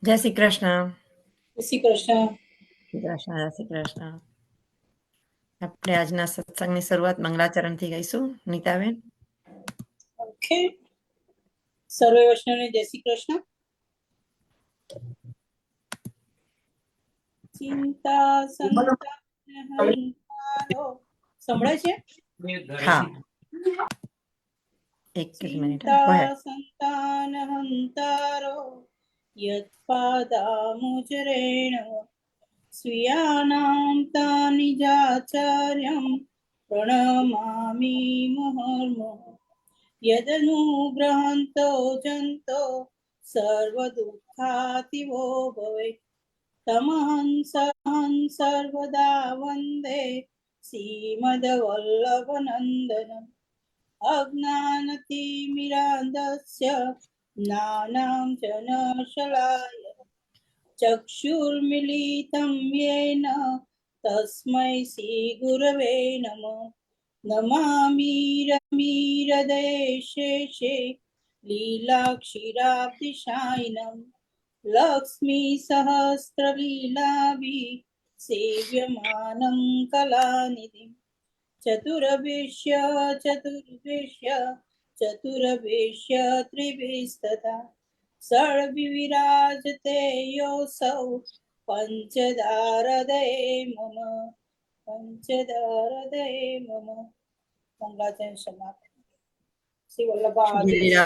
જય શ્રી કૃષ્ણ. જય શ્રી કૃષ્ણ. જય શ્રી કૃષ્ણ. આપણે આજના સત્સંગની શરૂઆત મંગલાચરણથી કરીશું. નીતાબેન. ઓકે. સર્વે વૈષ્ણવને જય શ્રી કૃષ્ણ. ચિંતા સંતાન હંકારો સંભળાય છે? હા, એક જ મિનિટ. ચિંતા સંતાન હંતારો યત્પાદામુજરેણ સ્વીયાનાં તાનિ જાચાર્યં પ્રણમામિ મુહુર્મુહુઃ યદનુગ્રહંતો જંતો સર્વદુઃખાતિવો ભવેत् તમહં સર્વદા વંદે શ્રીમદ્વલ્લભનંદનમ અજ્ઞાનતિમિરાન્ધસ્ય જ્ઞાનાંજનશલાકયા ચક્ષુર્મિલિतं येन તસ્मै શ્રીગુરવે નમઃ. નમામિ રમિરદેશેષે લીલાક્ષીરાબ્ધિશાયિનम् લક્ષ્મી સહસ્રલીલાભિ સેવ્યમાनं કલાનિધિં ચતુર્ભેશ્ય ત્રિભિस्तथा ષડ્વિરાજતે યોऽસૌ પંચદારદયે મમ. મંગલાચરણ સમાપ્ત. શ્રી વલ્લભાચાર્ય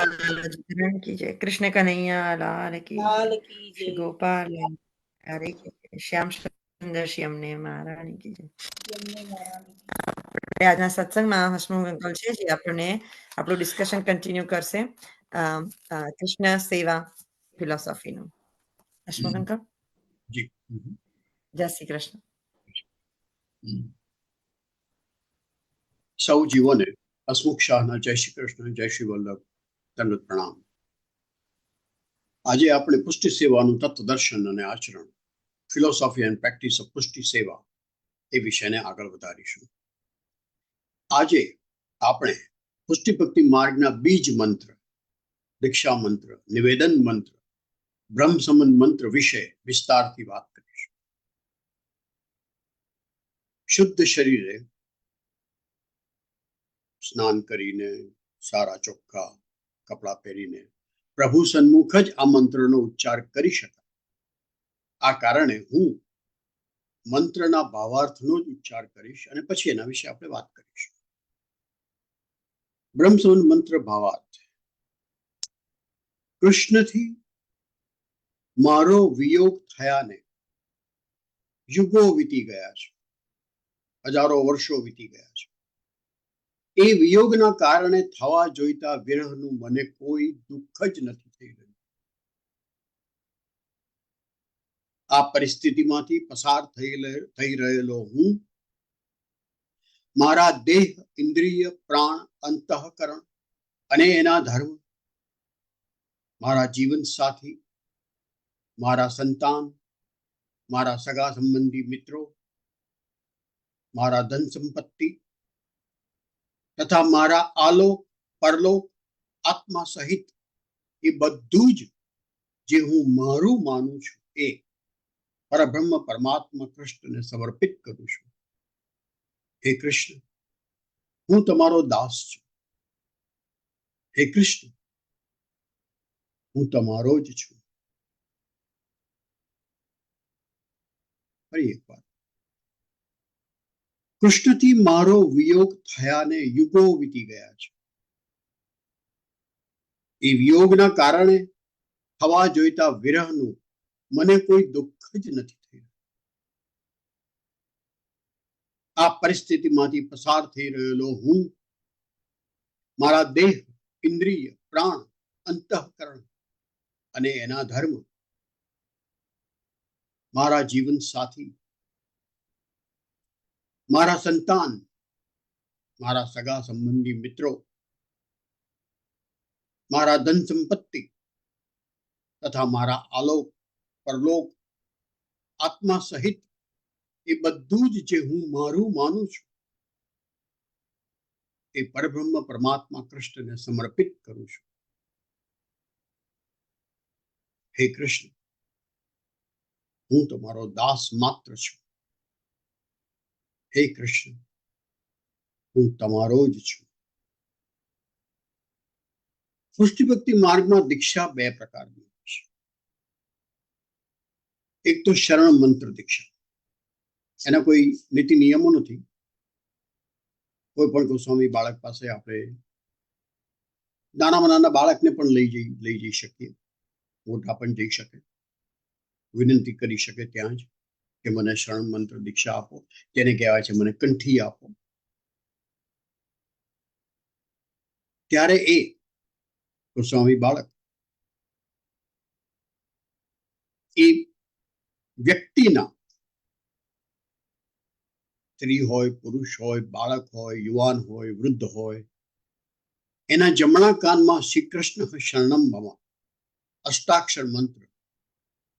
કૃષ્ણ કનૈયા લાલ કી લાલ કી જય. શ્રી ગોપાલ હરે કી શ્યામ સુંદર શ્યામને મહારાણી કી જય. યમને મહારાણી કી. આજના સત્સંગમાં હસમુખ અંકલ છે, જે આપણું ડિસ્કશન કન્ટિન્યુ કરશે કૃષ્ણ સેવા ફિલોસોફીનું. હસમુખ અંકલ. જી. જય શ્રી કૃષ્ણ. સૌ જીવોને હસમુખ શાહના જય શ્રી કૃષ્ણ, જય શ્રી વલ્લભ, દંડવત પ્રણામ. આજે આપણે પુષ્ટિ સેવાનું તત્વદર્શન અને આચરણ, ફિલોસોફી એન્ડ પ્રેક્ટિસ ઓફ પુષ્ટિ સેવા, એ વિષયને આગળ વધારીશું. આજે આપણે પુષ્ટિ ભક્તિ માર્ગના બીજ મંત્ર, દીક્ષા મંત્ર, નિવેદન મંત્ર, બ્રહ્મ સંબંધ મંત્ર વિશે વિસ્તારથી વાત કરીશું. શુદ્ધ શરીરે સ્નાન કરીને, સારા ચોખ્ખા કપડા પહેરીને પ્રભુ સન્મુખ જ આ મંત્રનો ઉચ્ચાર કરી શકાય. આ કારણે હું મંત્રના ભાવાર્થનો જ ઉચ્ચાર કરીશ અને પછી એના વિશે આપણે વાત કરીશું. બ્રહ્મ સંબંધ મંત્ર ભાવાર્થ: કૃષ્ણથી મારો વિયોગ થયાને યુગો વીતી ગયા છે, હજારો વર્ષો વીતી ગયા છે. એ વિયોગના કારણે થવા જોઈતા વિરહનું મને કોઈ દુઃખ જ નથી થઈ રહ્યું. આ પરિસ્થિતિમાંથી પસાર થઈ રહેલો હું મારા દેહ, ઇન્દ્રિય, પ્રાણ, અંતઃકરણ અને એના ધર્મ, મારા જીવન સાથી, મારા સંતાન, મારા સગા સંબંધી મિત્રો, મારા ધન સંપત્તિ તથા મારા આલોક, પરલોક, આત્મા સહિત એ બધું જ જે હું મારું માનું છું એ પરબ્રહ્મ પરમાત્મા કૃષ્ણને સમર્પિત કરું છું. હે કૃષ્ણ, હું તમારો દાસ છું. હે કૃષ્ણ, હું તમારો જ છું. ફરી એક વાર, કૃષ્ણથી મારો વિયોગ થયાને યુગો વીતી ગયા છે. એ વિયોગના કારણે થવા જોઈતા વિરહનું મને કોઈ દુઃખ જ નથી થયું. આ પરિસ્થિતિમાંથી પસાર થઈ રહેલો હું મારા દેહ, ઇન્દ્રિય, પ્રાણ, અંતઃકરણ અને એના ધર્મ, મારા જીવન સાથી, મારા સંતાન, મારા સગા સંબંધી મિત્રો, મારા ધન સંપત્તિ તથા મારા આલોક, પરલોક, આત્મા સહિત એ બધું જ જે હું મારું માનું છું એ પરબ્રહ્મ પરમાત્મા કૃષ્ણને સમર્પિત કરું છું. હે કૃષ્ણ, હું તમારો દાસ માત્ર છું. હે કૃષ્ણ, હું તમારો જ છું. પુષ્ટિ ભક્તિ માર્ગમાં દીક્ષા બે પ્રકારની છે. એક તો શરણ મંત્ર દીક્ષા. એના કોઈ નીતિ નિયમો નથી. કોઈ પણ ગોસ્વામી બાળક પાસે આપણે નાનામાં નાના બાળકને પણ લઈ જઈ શકીએ. મોટા પણ જઈ શકે, વિનંતી કરી શકે ત્યાં જ કે મને શરણ મંત્ર દીક્ષા આપો, જેને કહેવાય છે મને કંઠી આપો. ત્યારે એ ગોસ્વામી બાળક એ વ્યક્તિના, સ્ત્રી હોય, પુરુષ હોય, બાળક હોય, યુવાન હોય, વૃદ્ધ હોય, એના જમણા કાનમાં શ્રી કૃષ્ણ શરણમ મમ અષ્ટાક્ષર મંત્ર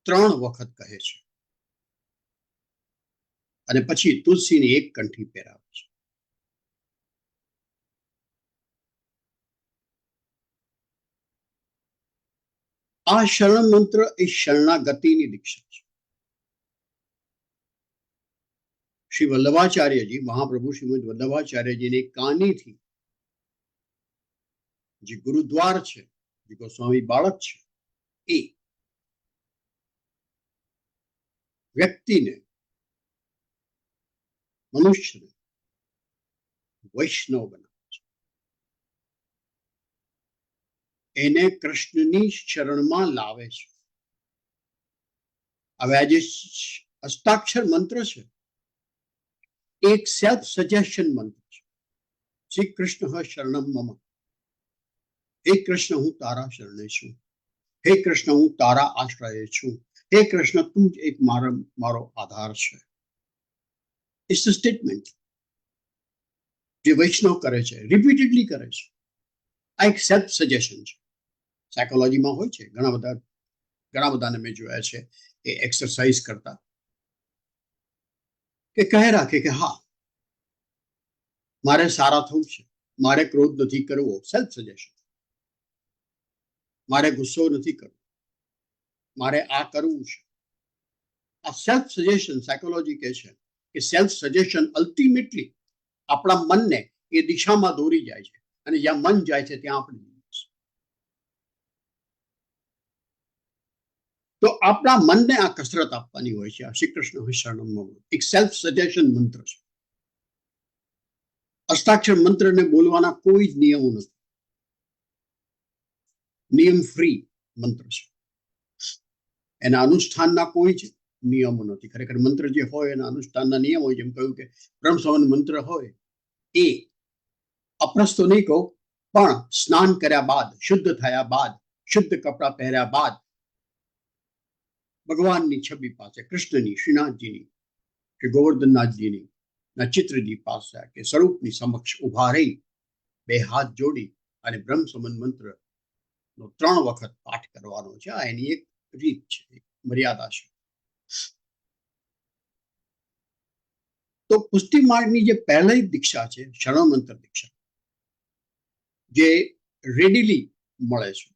3 વખત કહે છે અને પછી તુલસીની એક કંઠી પહેરાવે છે. આ શરણ મંત્ર એ શરણાગતિની દીક્ષા છે. શ્રી વલ્લભાચાર્યજી, મહાપ્રભુ શ્રીમદ વલ્લભાચાર્યજીને કાનીથી જે ગુરુદ્વાર છે, જે ગોસ્વામી બાળક છે, એ વ્યક્તિને, મનુષ્યને વૈષ્ણવ બનાવે છે. એને કૃષ્ણની શરણમાં લાવે છે. હવે આ જે અષ્ટાક્ષર મંત્ર છે, એક સેલ્ફ સજેશન મંત્ર છે. શ્રી કૃષ્ણ શરણમ મમ. હે કૃષ્ણ, હું તારા શરણે છું. હે કૃષ્ણ, હું તારા આશ્રયે છું. હે કૃષ્ણ, તું જ એક મારો આધાર છે. ઇટ્સ અ સ્ટેટમેન્ટ જે વૈષ્ણવ કરે છે, રિપીટેડલી કરે છે. આ એક સેલ્ફ સજેશન છે. સાયકોલોજીમાં હોય છે, ઘણા બધાને મેં જોયા છે એ એક્સરસાઇઝ કરતા કે કહે રાખે કે હા, મારે સારા થવું છે, મારે ક્રોધ નથી કરવો, સેલ્ફ સજેશન. મારે ગુસ્સો નથી કરવો, મારે આ કરવું છે. આ સેલ્ફ સજેશન સાયકોલોજી કહે છે કે સેલ્ફ સજેશન અલ્ટિમેટલી આપણા મનને એ દિશામાં દોરી જાય છે અને જ્યાં મન જાય છે ત્યાં આપણે જઈએ છીએ. તો આપણા મનને આ કસરત આપવાની હોય છે. આ શ્રી કૃષ્ણ શરણમ મમ એક સેલ્ફ સજેશન મંત્ર છે. અષ્ટાક્ષર મંત્રને બોલવાના કોઈ જ નિયમો નથી. નિયમ ફ્રી મંત્ર છે. એના અનુષ્ઠાનના કોઈ જ નિયમો નથી. ખરેખર મંત્ર જે હોય એના અનુષ્ઠાનના નિયમ હોય. જેમ કહ્યું કે બ્રહ્મ સંબંધ મંત્ર હોય એ અપ્રસ્તો નહીં કહું, પણ સ્નાન કર્યા બાદ, શુદ્ધ થયા બાદ, શુદ્ધ કપડા પહેર્યા બાદ ભગવાનની છબી પાસે, કૃષ્ણની, શ્રીનાથજીની, શ્રી ગોવર્ધનનાથજીની ના ચિત્રજી પાસે કે સ્વરૂપની સમક્ષ ઉભા રહી 2 હાથ જોડી અને બ્રહ્મ સંબંધ મંત્ર નો 3 વખત પાઠ કરવાનો છે. આ એની એક રીત છે, મર્યાદા છે. તો પુષ્ટિ માર્ગની જે પહેલી દીક્ષા છે, શરણ મંત્ર દીક્ષા, જે રેડીલી મળે છે,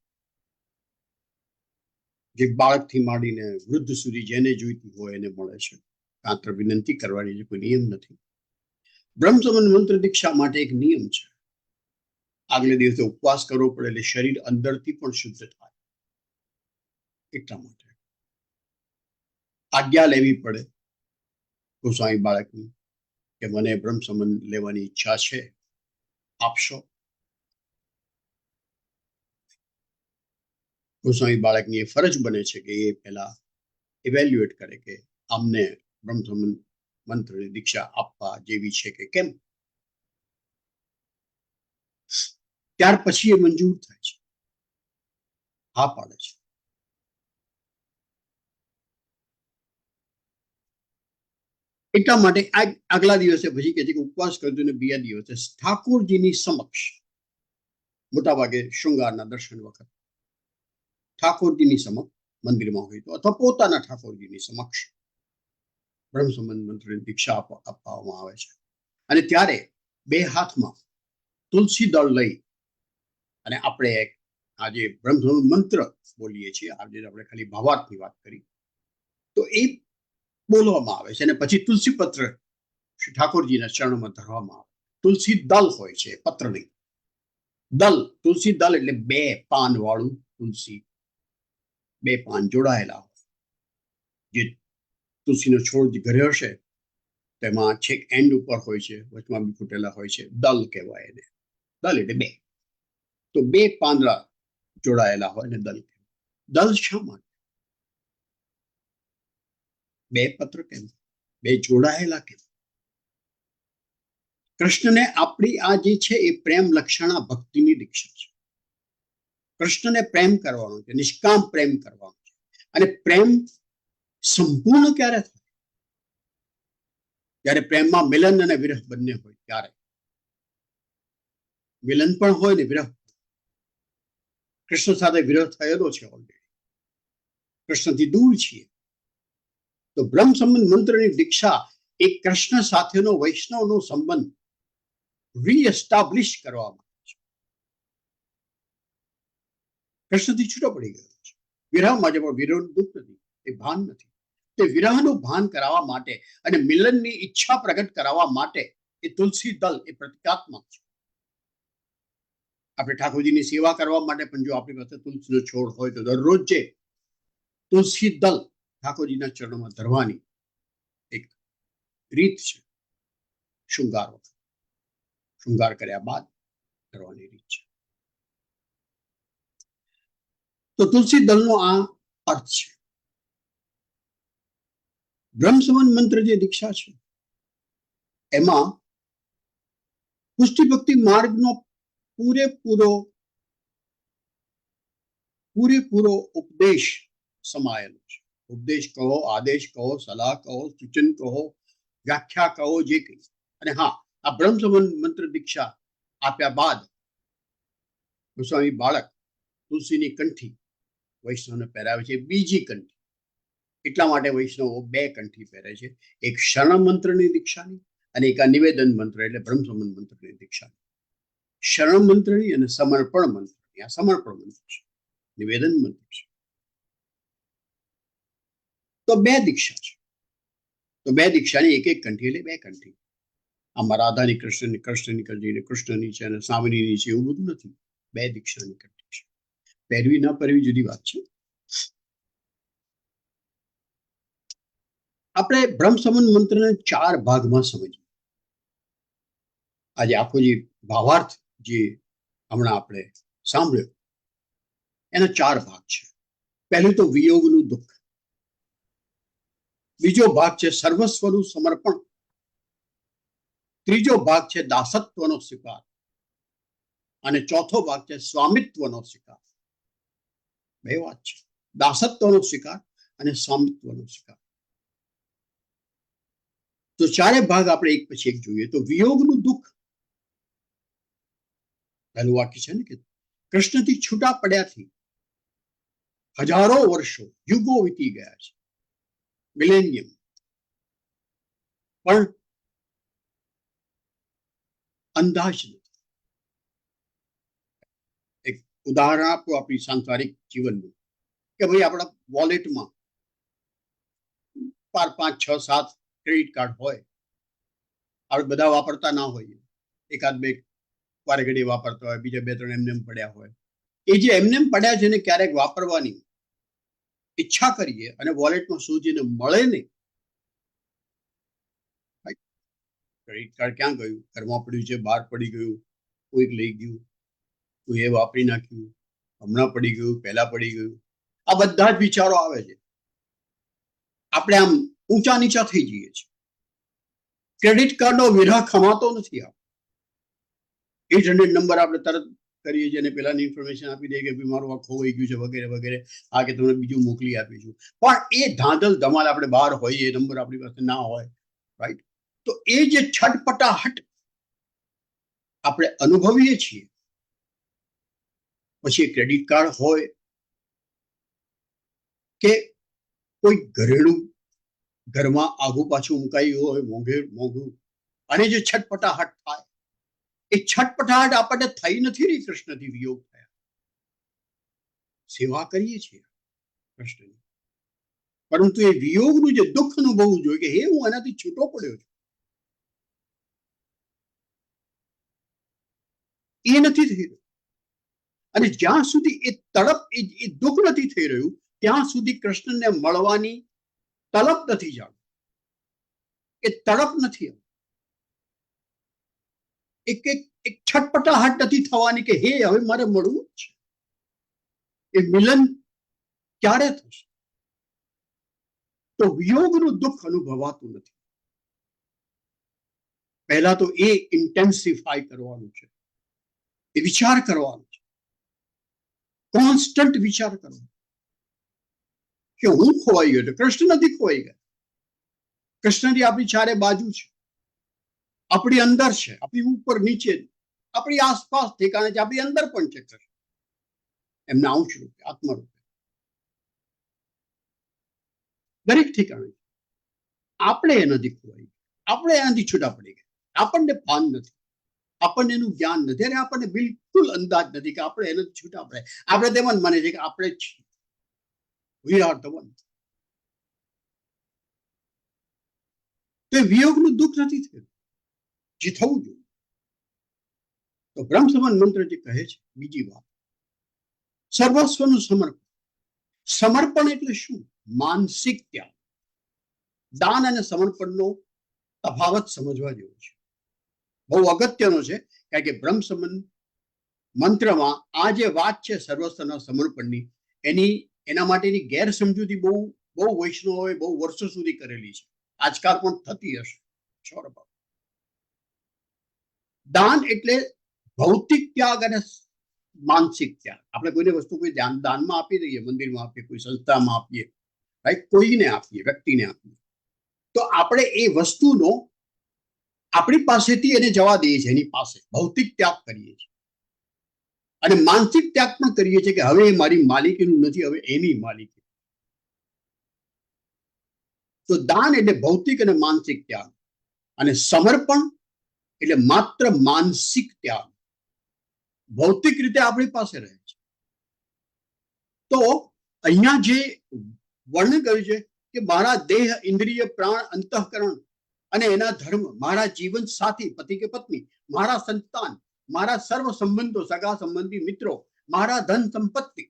જે બાળકથી માંડીને વૃદ્ધ સુધી જેને જોઈતી હોય એને મળે છે. માત્ર વિનંતી કરવાની કોઈ નિયમ નથી. બ્રહ્મ સંબંધ મંત્ર દીક્ષા માટે એક નિયમ છે. આગલે દિવસે ઉપવાસ કરવો પડે એટલે શરીર અંદરથી પણ શુદ્ધ થાય. એટલા માટે આજ્ઞા લેવી પડે ગોસ્વામી બાળકની કે મને બ્રહ્મ સંબંધ લેવાની ઈચ્છા છે, આપશો? ગોસ્વામી બાળકની એ ફરજ બને છે કે એ પહેલા ઇવેલ્યુએટ કરે કે આમને બ્રહ્મ સંબંધ મંત્રની દીક્ષા આપવા જેવી છે કે કેમ. ત્યાર પછી એ મંજૂર થાય છે, હા પાડે છે. એટલા માટે આગલા દિવસે પછી કે છે કે ઉપવાસ કરજો ને બીજા દિવસે ઠાકોરજીની સમક્ષ, મોટાભાગે શૃંગારના દર્શન વખત ઠાકોરજીની સમક્ષ મંદિરમાં હોય તો અથવા પોતાના ઠાકોરજીની સમક્ષ બ્રહ્મ સંબંધ મંત્રની દીક્ષા આપવામાં આવે છે. અને ત્યારે 2 હાથમાં તુલસી દળ લઈ અને આપણે આજે બ્રહ્મ સંબંધ મંત્ર બોલીએ છીએ. આજે આપણે ખાલી ભાવાર્થની વાત કરી તો એ બોલવામાં આવે છે અને પછી તુલસી પત્ર શ્રી ઠાકોરજીના ચરણમાં ધરવામાં આવે. તુલસી દલ હોય છે, પત્ર નહીં. દલ, તુલસી દલ એટલે 2 પાન વાળું તુલસી, 2 પાન જોડાયેલા હોય. જે તુલસીનો છોડ ઘરે હશે તેમાં છેક એન્ડ ઉપર હોય છે, વચમાં બી ફૂટેલા હોય છે. દલ કહેવાય એને. દલ એટલે 2. તો 2 પાંદડા જોડાયેલા હોય ને દલ. દલ શા માટે? 2 પત્ર કેમ? 2 જોડાયેલા કેમ? કૃષ્ણને આપણી આ જે છે એ પ્રેમ લક્ષણા ભક્તિની દીક્ષા છે. કૃષ્ણને પ્રેમ કરવાનો છે, નિષ્કામ પ્રેમ કરવાનો છે. અને પ્રેમ સંપૂર્ણ ક્યારે થાય? જ્યારે પ્રેમમાં મિલન અને વિરહ બંને હોય ત્યારે. મિલન પણ હોય ને વિરહ. કૃષ્ણ સાથે વિરહ થયેલો છે ઓલરેડી. કૃષ્ણથી દૂર છીએ. તો બ્રહ્મ સંબંધ મંત્રની દીક્ષા એ કૃષ્ણ સાથેનો વૈષ્ણવનો સંબંધ રીએસ્ટાબ્લિશ કરવામાં આવે છે. કૃષ્ણથી છૂટો પડી ગયો છે. વિરહમાં જે પણ વિરહનું દુઃખ નથી, એ ભાન નથી. તે વિરહનું ભાન કરાવવા માટે અને મિલનની ઈચ્છા પ્રગટ કરાવવા માટે એ તુલસી દલ એ પ્રતિકાત્મક છે. આપણે ઠાકોરજીની સેવા કરવા માટે પણ જો આપણી પાસે તુલસીનો છોડ હોય તો દરરોજ જે તુલસી દલ ઠાકોરજીના ચરણોમાં ધરવાની એક રીત છે. શૃંગાર કર્યા બાદ કરવાની રીત છે. તો તુલસી દલનો આ અર્થ છે. બ્રહ્મ સંબંધ મંત્ર જે દીક્ષા છે એમાં પુષ્ટિ ભક્તિ માર્ગનો પૂરેપૂરો ઉપદેશ સમાયેલો છે. ઉપદેશ કહો, આદેશ કહો, સલાહ કહો, સૂચન કહો, વ્યાખ્યા કહો, જે કંઈ. અને હા, આ બ્રહ્મ સંબંધ મંત્ર દીક્ષા આપ્યા બાદ ગોસ્વામી બાળક તુલસીની કંઠી વૈષ્ણવને પહેરાવે છે. બીજી કંઠી. એટલા માટે વૈષ્ણવો 2 કંઠી પહેરે છે. એક શરણ મંત્રની દીક્ષાની અને એક નિવેદન મંત્ર એટલે બ્રહ્મ સંબંધ મંત્રની દીક્ષાની. શરણ મંત્રની અને સમર્પણ મંત્રની. આ સમર્પણ મંત્ર છે, નિવેદન મંત્ર છે. તો 2 દીક્ષા છે. તો 2 દીક્ષાની એક કંઠી એટલે 2 કંઠી. આમાં રાધાની કૃષ્ણની, કૃષ્ણની છે અને સ્વામિનીની છે એવું બધું નથી. 2 દીક્ષાની કંઠી છે. પહેરવી ન પહેરવી જુદી વાત છે. આપણે બ્રહ્મ સંબંધ મંત્રને 4 ભાગમાં સમજીએ. આજે આખો જે ભાવાર્થ જે હમણાં આપણે સાંભળ્યો એના 4 ભાગ છે. પહેલું તો વિયોગનું દુઃખ. બીજો ભાગ છે સર્વસ્વનું સમર્પણ. ત્રીજો ભાગ છે દાસત્વનો સ્વીકાર. અને ચોથો ભાગ છે સ્વામિત્વનો સ્વીકાર. 2 વાત છે, દાસત્વનો સ્વીકાર અને સ્વામિત્વનો સ્વીકાર. તો 4 ભાગ આપણે એક પછી એક જોઈએ. તો વિયોગનું દુઃખ. પહેલું વાક્ય છે ને કે કૃષ્ણથી છૂટા પડ્યાથી હજારો વર્ષો, યુગો વીતી ગયા છે, મિલેનિયમ. પણ અંદાજ નથી. એક ઉદાહરણ આપો આપણી સાંસારિક જીવનનું કે ભાઈ આપણા વોલેટમાં 4, 5, 6, 7 ક્રેડિટ કાર્ડ હોય. આપણે બધા વાપરતા ના હોઈએ. એકાદ 2 વારે ઘડી વાપરતા હોય, બીજા 2-3 એમનેમ પડ્યા હોય. એ જે એમનેમ પડ્યા છે ને ક્યારેક વાપરવાની ઈચ્છા કરીએ અને વોલેટમાં શોધીને મળે ને, ક્રેડિટ કાર્ડ ક્યાં ગયું? ઘરમાં પડ્યું છે, બહાર પડી ગયું, કોઈક લઈ ગયું, કોઈએ વાપરી નાખ્યું, હમણાં પડી ગયું, પહેલા પડી ગયું. આ બધા જ વિચારો આવે છે. આપણે આમ ઊંચા નીચા થઈ જઈએ છીએ. ક્રેડિટ કાર્ડનો વિરહ ખમાતો નથી. 800 નંબર આપણે તરત કરીએ છીએ અને પેલાની ઇન્ફોર્મેશન આપી દઈએ કે મારું આ ખોવાઈ ગયું છે વગેરે વગેરે. આ કે તમને બીજું મોકલી આપીશું. પણ એ ધાંધલ ધમાલ આપણે બહાર હોઈએ, નંબર આપણી પાસે ના હોય, રાઈટ? તો એ જે છટપટાહટ આપણે અનુભવીએ છીએ, પછી ક્રેડિટ કાર્ડ હોય કે કોઈ ઘરેણું ઘરમાં આગું પાછું મુકાયું હોય, મોંઘું, અને જે છટપટાહટ થાય, એ છટપટાહટ આપણને થઈ નથી રહી. કૃષ્ણથી વિયોગ થયા. સેવા કરીએ છીએ કૃષ્ણની, પરંતુ એ વિયોગનું જે દુઃખ અનુભવવું જોઈએ કે હે હું આનાથી છૂટો પડ્યો છું, એ નથી થઈ રહ્યું. અને જ્યાં સુધી એ તડપ એ દુઃખ નથી થઈ રહ્યું ત્યાં સુધી કૃષ્ણને મળવાની તલપ નથી જાણવું, એ તડપ નથી, એક છટપટાહટ નથી થવાની કે હે હવે મારે મળવું જ છે. એ મિલન ક્યારે થશે? તો વિયોગનું દુઃખ અનુભવાતું નથી. પહેલા તો એ ઇન્ટેન્સિફાય કરવાનું છે, એ વિચાર કરવાનો છે, કોન્સ્ટન્ટ વિચાર કરવાનો કે હું ખોવાઈ ગયો, કૃષ્ણ નથી ખોવાઈ ગયા. કૃષ્ણની આપણી ચારે બાજુ છે, આપણી અંદર છે, આપણી ઉપર નીચે, આપણી આસપાસ ઠેકાણે છે, આપણી અંદર પણ છે કૃષ્ણ, એમના અંશ રૂપે, આત્મા રૂપે દરેક ઠેકાણે. આપણે એ નથી ખોવાઈ ગયા, આપણે એનાથી છૂટા પડી ગયા, આપણને ભાન નથી, આપણને એનું જ્ઞાન નથી, અને આપણને બિલકુલ અંદાજ નથી કે આપણે એનાથી છૂટા પડે. આપણે તેમ જ માને છે કે આપણે જ છીએ, વી આર ધ વન. તો એ વિયોગનું દુઃખ નથી થયું જે થવું જોઈએ. તો બ્રહ્મ સંબંધ મંત્ર જે કહે છે, બીજી વાત, સર્વસ્વનું સમર્પણ. સમર્પણ એટલે શું? માનસિક ત્યાગ. દાન અને સમર્પણનો તફાવત સમજવા જેવો છે, બહુ અગત્યનો છે. કારણ કે બ્રહ્મ સંબંધ મંત્રમાં આ જે વાત છે સર્વસ્વના સમર્પણની, એના માટેની ગેરસમજૂતી બહુ વૈષ્ણવોએ બહુ વર્ષો સુધી કરેલી છે, આજકાલ પણ થતી હશે. દાન એટલે ભૌતિક ત્યાગ અને માનસિક ત્યાગ. આપણે કોઈને વસ્તુ કોઈ દાનમાં આપી દઈએ, મંદિરમાં આપીએ, કોઈ સંસ્થામાં આપીએ, રાઈટ, કોઈને આપીએ, વ્યક્તિને આપીએ, તો આપણે એ વસ્તુનો આપણી પાસેથી એને જવા દઈએ છીએ, એની પાસે ભૌતિક ત્યાગ કરીએ છીએ. અને માનસિક ત્યાગ પણ કરીએ છીએ કે હવે એ મારી માલિકીનું નથી, હવે એની માલિકી. તો દાન એટલે ભૌતિક અને માનસિક ત્યાગ, અને સમર્પણ એટલે માત્ર માનસિક ત્યાગ. ભૌતિક રીતે આપણી પાસે રહે છે. તો અહીંયા જે વર્ણન કર્યું છે કે મારા દેહ, ઇન્દ્રિય, પ્રાણ, અંતઃકરણ અને એના ધર્મ, મારા જીવન સાથી પતિ કે પત્ની, મારા સંતાન, મારા સર્વ સંબંધો, સગા સંબંધી, મિત્રો, મારા ધન સંપત્તિ,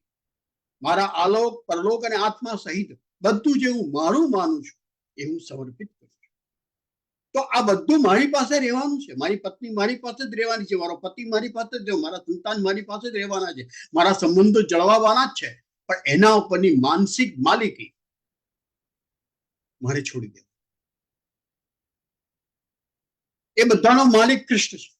મારા આલોક, પરલોક અને આત્મા સહિત બધું જે હું મારું માનું છું એ હું સમર્પિત કરું છું. તો આ બધું મારી પાસે રહેવાનું છે. મારી પત્ની મારી પાસે જ રહેવાની છે, મારો પતિ મારી પાસે જ રહેવો, મારા સંતાન મારી પાસે જ રહેવાના છે, મારા સંબંધો જળવાવાના જ છે. પણ એના ઉપરની માનસિક માલિકી મારે છોડી દેવું. એ બધાનો માલિક કૃષ્ણ છે.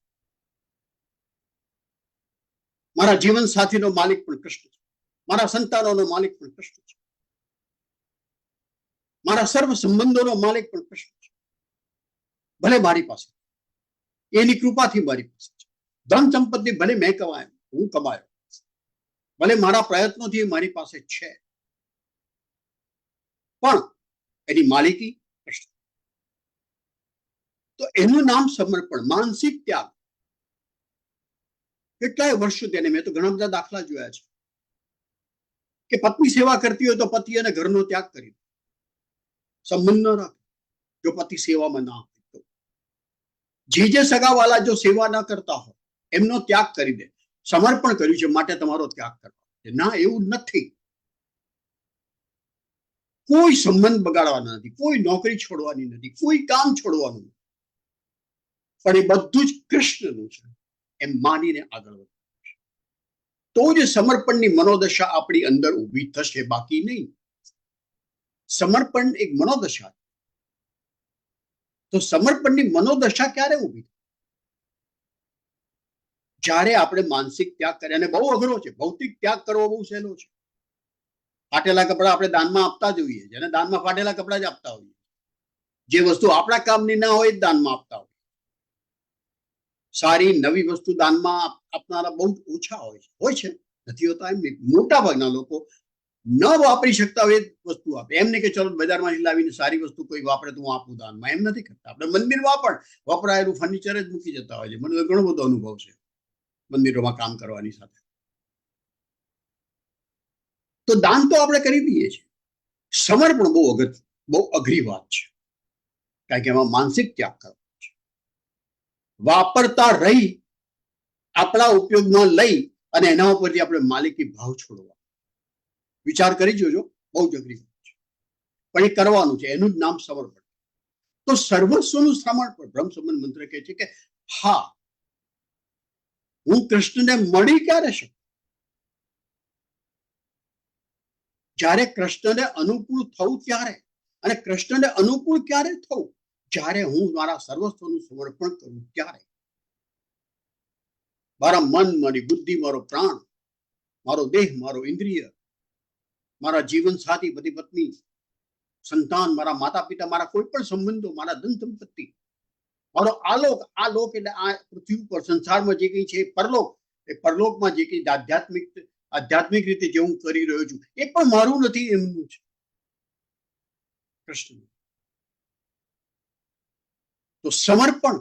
મારા જીવન સાથીનો માલિક પણ કૃષ્ણ છે, મારા સંતાનોનો માલિક પણ કૃષ્ણ છે, મારા સર્વ સંબંધોનો માલિક પણ કૃષ્ણ છે. ભલે મારી પાસે, એની કૃપાથી મારી પાસે છે. ધન સંપત્તિ ભલે મેં કમાયો, હું કમાયો, ભલે મારા પ્રયત્નોથી મારી પાસે છે, પણ એની માલિકી કૃષ્ણ. તો એનું નામ સમર્પણ, માનસિક ત્યાગ. કેટલાય વર્ષો તેને મેં તો ઘણા બધા દાખલા જોયા છે કે પત્ની સેવા કરતી હોય તો પતિ અને ઘરનો ત્યાગ કરી દે, સંબંધ ન રાખે. જો પતિ સેવામાં ના હોય તો જે સગાવાલા જો સેવા ના કરતા હોય એમનો ત્યાગ કરી દે. સમર્પણ કર્યું છે માટે તમારો ત્યાગ કરવો છે. ના, એવું નથી. કોઈ સંબંધ બગાડવાના નથી, કોઈ નોકરી છોડવાની નથી, કોઈ કામ છોડવાનું નથી, પણ એ બધું જ કૃષ્ણનું છે એમ માનીને આગળ વધવું. તો જ સમર્પણની મનોદશા આપણી અંદર ઊભી થશે, બાકી નહીં. સમર્પણ એક મનોદશા. તો સમર્પણની મનોદશા ક્યારે ઊભી? જ્યારે આપણે માનસિક ત્યાગ કરીએ. અને બહુ અઘરો છે. ભૌતિક ત્યાગ કરવો બહુ સહેલો છે. ફાટેલા કપડા આપણે દાનમાં આપતા જોઈએ, જેને દાનમાં ફાટેલા કપડા જ આપતા હોઈએ. જે વસ્તુ આપણા કામની ના હોય દાનમાં આપતા હોય. સારી નવી વસ્તુ દાનમાં આપનારા બહુ ઓછા હોય છે, નથી હોતા એમ. મોટા ભાગના લોકો ન વાપરી શકતા હોય વસ્તુ આપે. એમને કે ચલો બજારમાંથી લાવીને સારી વસ્તુ કોઈ વાપરે તો હું આપું દાનમાં, એમ નથી કરતા. આપણે મંદિરમાં પણ વપરાયેલું ફર્નિચર જ મૂકી જતા હોય છે. મને ઘણો બધો અનુભવ છે મંદિરોમાં કામ કરવાની સાથે. તો દાન તો આપણે કરી દઈએ છીએ, સમર્પણ બહુ અગત્ય, બહુ અઘરી વાત છે, કારણ કે એમાં માનસિક ત્યાગ કરવો છે. વાપરતા રહી આપણા ઉપયોગમાં લઈ અને એના ઉપરથી આપણે માલિકી ભાવ છોડવા. વિચાર કરી જોજો, બહુ જ અઘરી વાત છે, પણ એ કરવાનું છે. એનું જ નામ સમર્પણ. તો સર્વસ્વનું સમર્પણ. બ્રહ્મ સંબંધ મંત્ર કહે છે કે હા, હું કૃષ્ણને મળી ક્યારે શકું? જ્યારે કૃષ્ણને અનુકૂળ થવું ત્યારે. અને કૃષ્ણને અનુકૂળ ક્યારે થવું? જ્યારે હું મારા સર્વસ્વનું સમર્પણ કરું ત્યારે. મારા મન, મારી બુદ્ધિ, મારો પ્રાણ, મારો દેહ, મારો ઇન્દ્રિય, મારા જીવન સાથી, પતિ પત્ની, સંતાન, મારા માતા પિતા, મારા કોઈ પણ સંબંધો, મારા ધન સંપત્તિ, મારો આલોક. આ લોક એટલે આ પૃથ્વી ઉપર સંસારમાં જે કંઈ છે પરલોક. એ પરલોકમાં જે કંઈ આધ્યાત્મિક રીતે જે હું કરી રહ્યો છું એ પણ મારું નથી, એમનું છે, કૃષ્ણ. તો સમર્પણ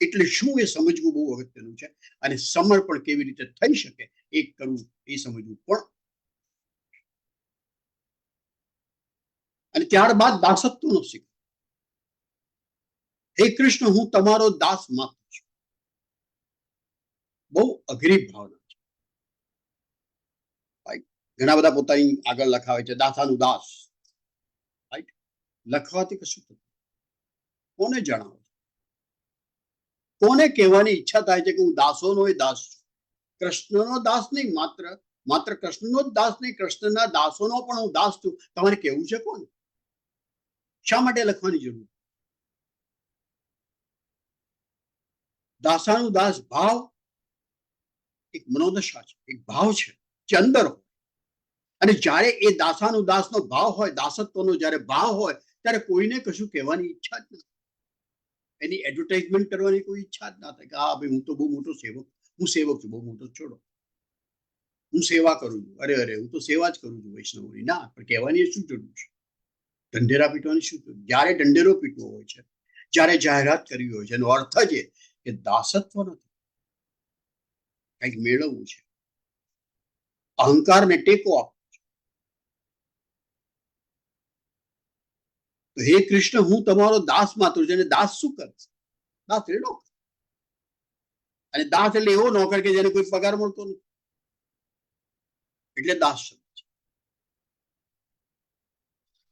એટલે શું એ સમજવું બહુ અગત્યનું છે. અને સમર્પણ કેવી રીતે થઈ શકે એ કરવું, એ સમજવું પણ. અને ત્યારબાદ દાસત્વનો શીખ. હે કૃષ્ણ, હું તમારો દાસ માત્ર છું. બહુ અઘરી ભાવના છે. ઘણા બધા પોતાની આગળ લખાવે છે દાસાનું દાસ. લખવાથી કશું થતું? કોને જણાવો? કોને કહેવાની ઈચ્છા થાય છે કે હું દાસોનો એ દાસ છું? કૃષ્ણનો દાસ નહીં, માત્ર કૃષ્ણનો જ દાસ નહીં, કૃષ્ણના દાસોનો પણ હું દાસ છું. તમારે કેવું છે કોને? શા માટે લખવાની જરૂર? દાસાનું દાસ ભાવ એક મનોદશા છે, એક ભાવ છે જે અંદર હોય. અને જ્યારે એ દાસાનું દાસનો ભાવ હોય, દાસત્વનો જ્યારે ભાવ હોય, ત્યારે કોઈને કશું કહેવાની ઈચ્છા જ નથી. એની એડવર્ટાઇઝમેન્ટ કરવાની કોઈ ઈચ્છા જ ના થાય કે હા ભાઈ, હું તો બહુ મોટો સેવક, હું સેવક છું, બહુ મોટો છોડો, હું સેવા કરું છું, અરે હું તો સેવા જ કરું છું વૈષ્ણવોની. ના, પણ કહેવાની શું જરૂર છે? ઢંઢેરા પીટવાની શું જરૂર? જ્યારે ઢંઢેરો પીટવો હોય છે, જ્યારે જાહેરાત કરવી હોય છે, એનો અર્થ જ એ કે દાસત્વ નથી, કંઈક મેળવવું છે, અહંકારને ટેકો આપવો. તો હે કૃષ્ણ, હું તમારો દાસ માત્ર છું. અને દાસ શું કરે? દાસ એટલે નોકર. અને દાસ એટલે એવો નોકર કે જેને કોઈ પગાર મળતો નથી, એટલે દાસ શબ્દ છે.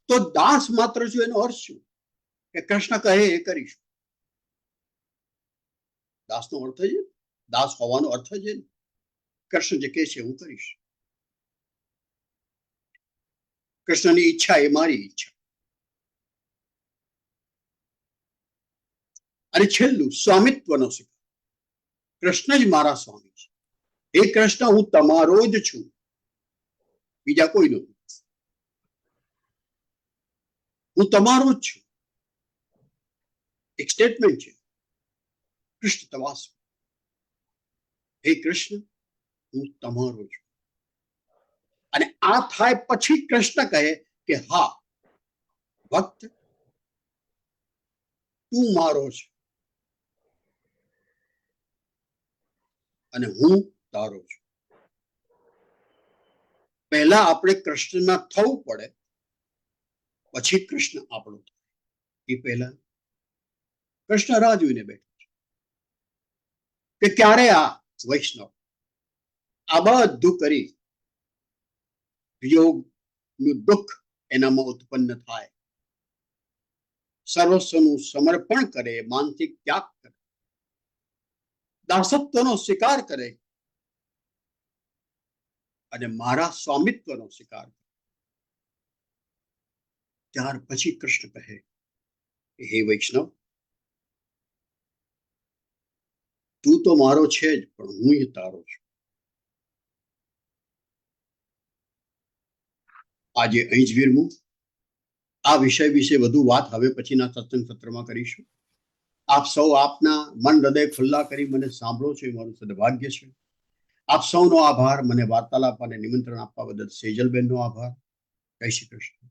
તો દાસ માત્ર છું એનો અર્થ શું? કે કૃષ્ણ કહે એ કરીશું. દાસનો અર્થ છે, દાસ હોવાનો અર્થ છે કૃષ્ણ જે કહે છે હું કરીશ. કૃષ્ણની ઈચ્છા એ મારી ઈચ્છા. અને છેલ્લું, સ્વામિત્વનો સ્વીકાર. કૃષ્ણ જ મારા સ્વામી છે. હે કૃષ્ણ, હું તમારો જ છું, બીજા કોઈનો નથી. હું તમારો જ છું. એક સ્ટેટમેન્ટ છે, કૃષ્ણ તવાસ. હે કૃષ્ણ, હું તમારો છું. અને આ થાય પછી કૃષ્ણ કહે કે હા ભક્ત, તું મારો છે અને હું તારો છું. પહેલા આપણે કૃષ્ણના થવું પડે, પછી કૃષ્ણ આપણો થાય. એ પહેલા કૃષ્ણ રાહ જોઈને બેઠો છે કે ક્યારે આ વૈષ્ણવ આ બધું કરી યોગનું દુઃખ એનામાં ઉત્પન્ન થાય, સર્વસ્વનું સમર્પણ કરે, માનસિક ત્યાગ કરે, દાસત્વનો સ્વીકાર કરે અને મારા સ્વામિત્વનો સ્વીકાર કરે. ત્યાર પછી કૃષ્ણ કહે હે વૈષ્ણવ, તું તો મારો છે જ, પણ હું એ તારો છું. આજે અહીં જ વિરમું. આ વિષય વિશે વધુ વાત હવે પછીના સત્સંગ સત્રમાં કરીશું. આપ સૌ આપના મન હૃદય ખુલ્લા કરી મને સાંભળો છો એ મારું સદભાગ્ય છે. આપ સૌનો આભાર. મને વાર્તાલાપ અને નિમંત્રણ આપવા બદલ સેજલબેનનો આભાર. જય શ્રી કૃષ્ણ.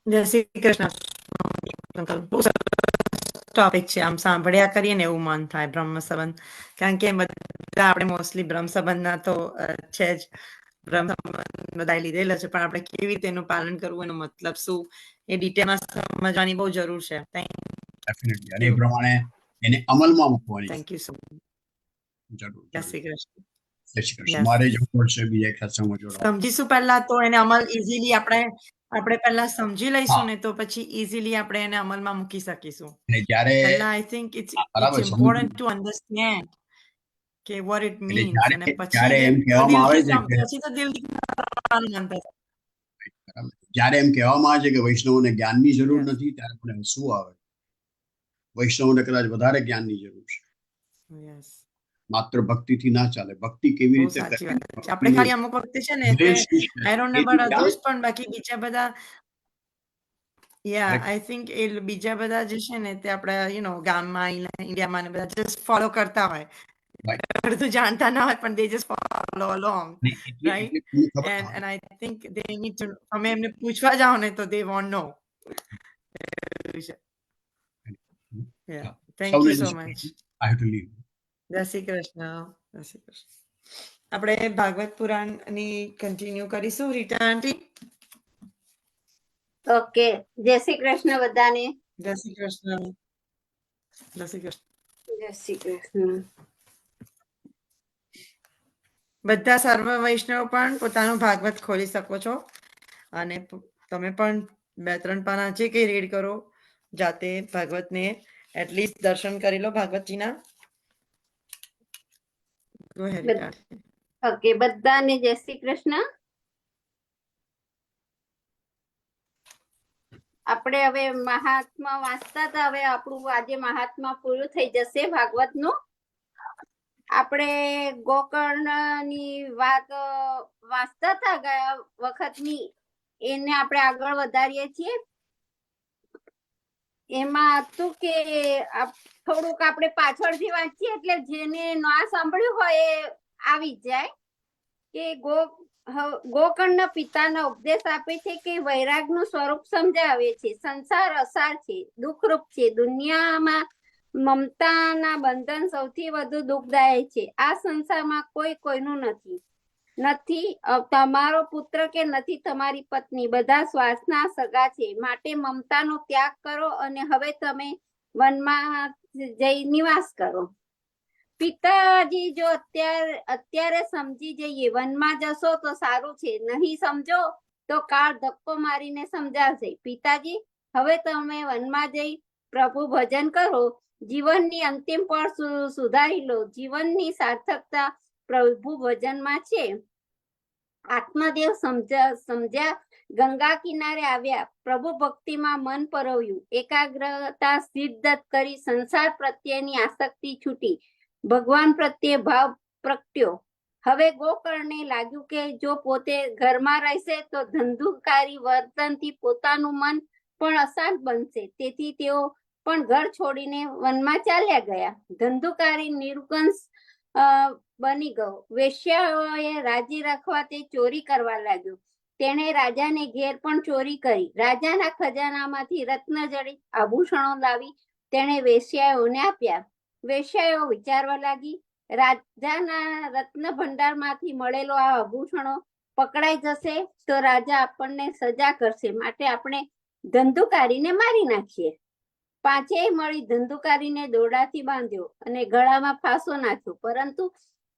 જય શ્રી કૃષ્ણ. બહુ સરસ ટોપિક છે. આમ સાંભળ્યા કરીએ ને એવું મન થાય બ્રહ્મ સંબંધ, કારણ કે બધા આપણે મોસ્ટલી બ્રહ્મ સંબંધના તો છે જ, બ્રહ્મ સંબંધ બધાએ લીધેલા છે, પણ આપણે કેવી રીતે એનું પાલન કરવું, એનો મતલબ શું, એ ડિટેલમાં સમજવાની બહુ જરૂર છે. ડેફિનેટલી, અને એ પ્રમાણે એને અમલમાં મૂકવાની થેન્ક યુ સો મચ. જરૂર. જય શ્રી કૃષ્ણ. જય શ્રી કૃષ્ણ. Yes. મારે જવું પડશે બીજા એક સત્સંગમાં જોડાવા. સમજીશું પહેલા તો એને અમલ ઇઝીલી આપણે પહેલા સમજી લઈશું ને તો પછી ઇઝીલી આપણે એને અમલમાં મૂકી શકીશું. અને જ્યારે પહેલા આઈ થિંક ઇટ્સ બરાબર ઇમ્પોર્ટન્ટ ટુ અન્ડરસ્ટેન્ડ કે what it એટલે means, અને પછી જ્યારે એમ કહેવામાં આવે છે કે પછી તો દિલથી કરવાનું મન થાય. બરાબર, જ્યારે એમ કહેવામાં આવે છે કે વૈષ્ણવોને જ્ઞાનની જરૂર Yes. નથી, ત્યારે મને હસવું આવે. વૈષ્ણવોને કદાચ વધારે જ્ઞાનની જરૂર છે. Yes. માત્ર ભક્તિથી ના ચાલે. ભક્તિ કેવી બહુ રીતે સાચી કરવી, વાત છે. આપણે ખાલી અમુક વખતે છે ને ધ્યેય શું છે, આઈ ડોન્ટ નો એથી અબાઉટ ચાલે. અધર્સ, પણ બાકી બીજા બધા Correct. આઈ થિંક એ બીજા બધા જે છે ને તે આપણે ગામમાં ઇન્ડિયામાં ને બધા જસ્ટ ફોલો કરતા હોય, Right. અડધું જાણતા ના હોય પણ they just follow along, અને એટલે right? તમને ખબર And I think they need to, તમે એમને પૂછવા જાઓ ને તો they won't know. Yeah, thank સૌને you જય so Shri much. Krishna. I have to leave. જય શ્રી કૃષ્ણ. જય શ્રી કૃષ્ણ. આપણે ભાગવત પુરાણની કન્ટિન્યુ કરીશું. રીટા આંટી. ઓકે, જય શ્રી કૃષ્ણ બધાને. જય શ્રી કૃષ્ણ. જય શ્રી કૃષ્ણ. જય શ્રી કૃષ્ણ. બધા સર્વ વૈષ્ણવ પણ પોતાનું ભાગવત ખોલી શકો છો અને તમે પણ 2-3 પાના જે કંઈ રીડ કરો, જાતે ભાગવતને એટલીસ્ટ દર્શન કરી લો ભાગવતજીના. Go ahead, Rita. ઓકે, બધાને જય શ્રી કૃષ્ણ. આપણે હવે મહાત્મા વાંચતા હતા, હવે આપણું આજે મહાત્મા પૂરું થઈ જશે ભાગવતનું. આપણે ગોકર્ણની વાત વાંચતા હતા ગયા વખતની, એને આપણે આગળ વધારીએ છીએ. એમાં હતું કે થોડુંક આપણે પાછળથી વાંચીએ એટલે જેને ના સાંભળ્યું હોય એ આવી જાય કે ગોકર્ણ પિતાના ઉપદેશ આપે છે કે વૈરાગનું સ્વરૂપ સમજાવે છે. સંસાર અસાર છે, દુઃખરૂપ છે. દુનિયામાં મમતાના બંધન સૌથી વધુ દુઃખદાયક છે. આ સંસારમાં કોઈ કોઈનું નથી. નથી તમારો પુત્ર કે નથી તમારી પત્ની, બધા શ્વાસના સગા છે. માટે મમતાનો ત્યાગ કરો અને હવે તમે વનમાં જઈ નિવાસ કરો. પિતાજી, જો અત્યારે સમજી જઈએ, વનમાં જશો તો સારું છે, નહીં સમજો તો કાળ ધક્કો મારીને સમજાવશે. પિતાજી, હવે તમે વનમાં જઈ પ્રભુ ભજન કરો, જીવનની અંતિમ પળ સુધારી લો. જીવનની સાર્થકતા પ્રભુ ભજનમાં છે. આત્મદેવ સમજ્યા, ગંગા કિનારે આવ્યા, પ્રભુ ભક્તિમાં મન પરોવ્યું, એકાગ્રતા સિદ્ધ કરી, સંસાર પ્રત્યેની આસક્તિ છૂટી, ભગવાન પ્રત્યે ભાવ પ્રગટ્યો. હવે ગોકર્ણને લાગ્યું કે જો પોતે ઘરમાં રહેશે તો ધંધુકારી વર્તનથી પોતાનું મન પણ અશાંત બનશે. તેથી તેઓ પણ ઘર છોડીને વનમાં ચાલ્યા ગયા. ધંધુકારી નિર્ગંશ બની ગયો. વેશ્યાઓએ રાજી રાખવા તે ચોરી કરવા લાગ્યો. તેણે રાજાને ઘેર પણ ચોરી કરી. રાજાના ખજાનામાંથી રત્નજડિત આભૂષણો લાવી તેણે વેશ્યાઓને આપ્યા. વેશ્યાઓ વિચારવા લાગી, રાજાના રત્ન ભંડારમાંથી મળેલો આ આભૂષણો પકડાઈ જશે તો રાજા આપણને સજા કરશે, માટે આપણે ધંધુકારીને મારી નાખીએ. પાંચેય મળી ધંધુકારીને દોરડાથી બાંધ્યો અને ગળામાં ફાંસો નાખ્યો, પરંતુ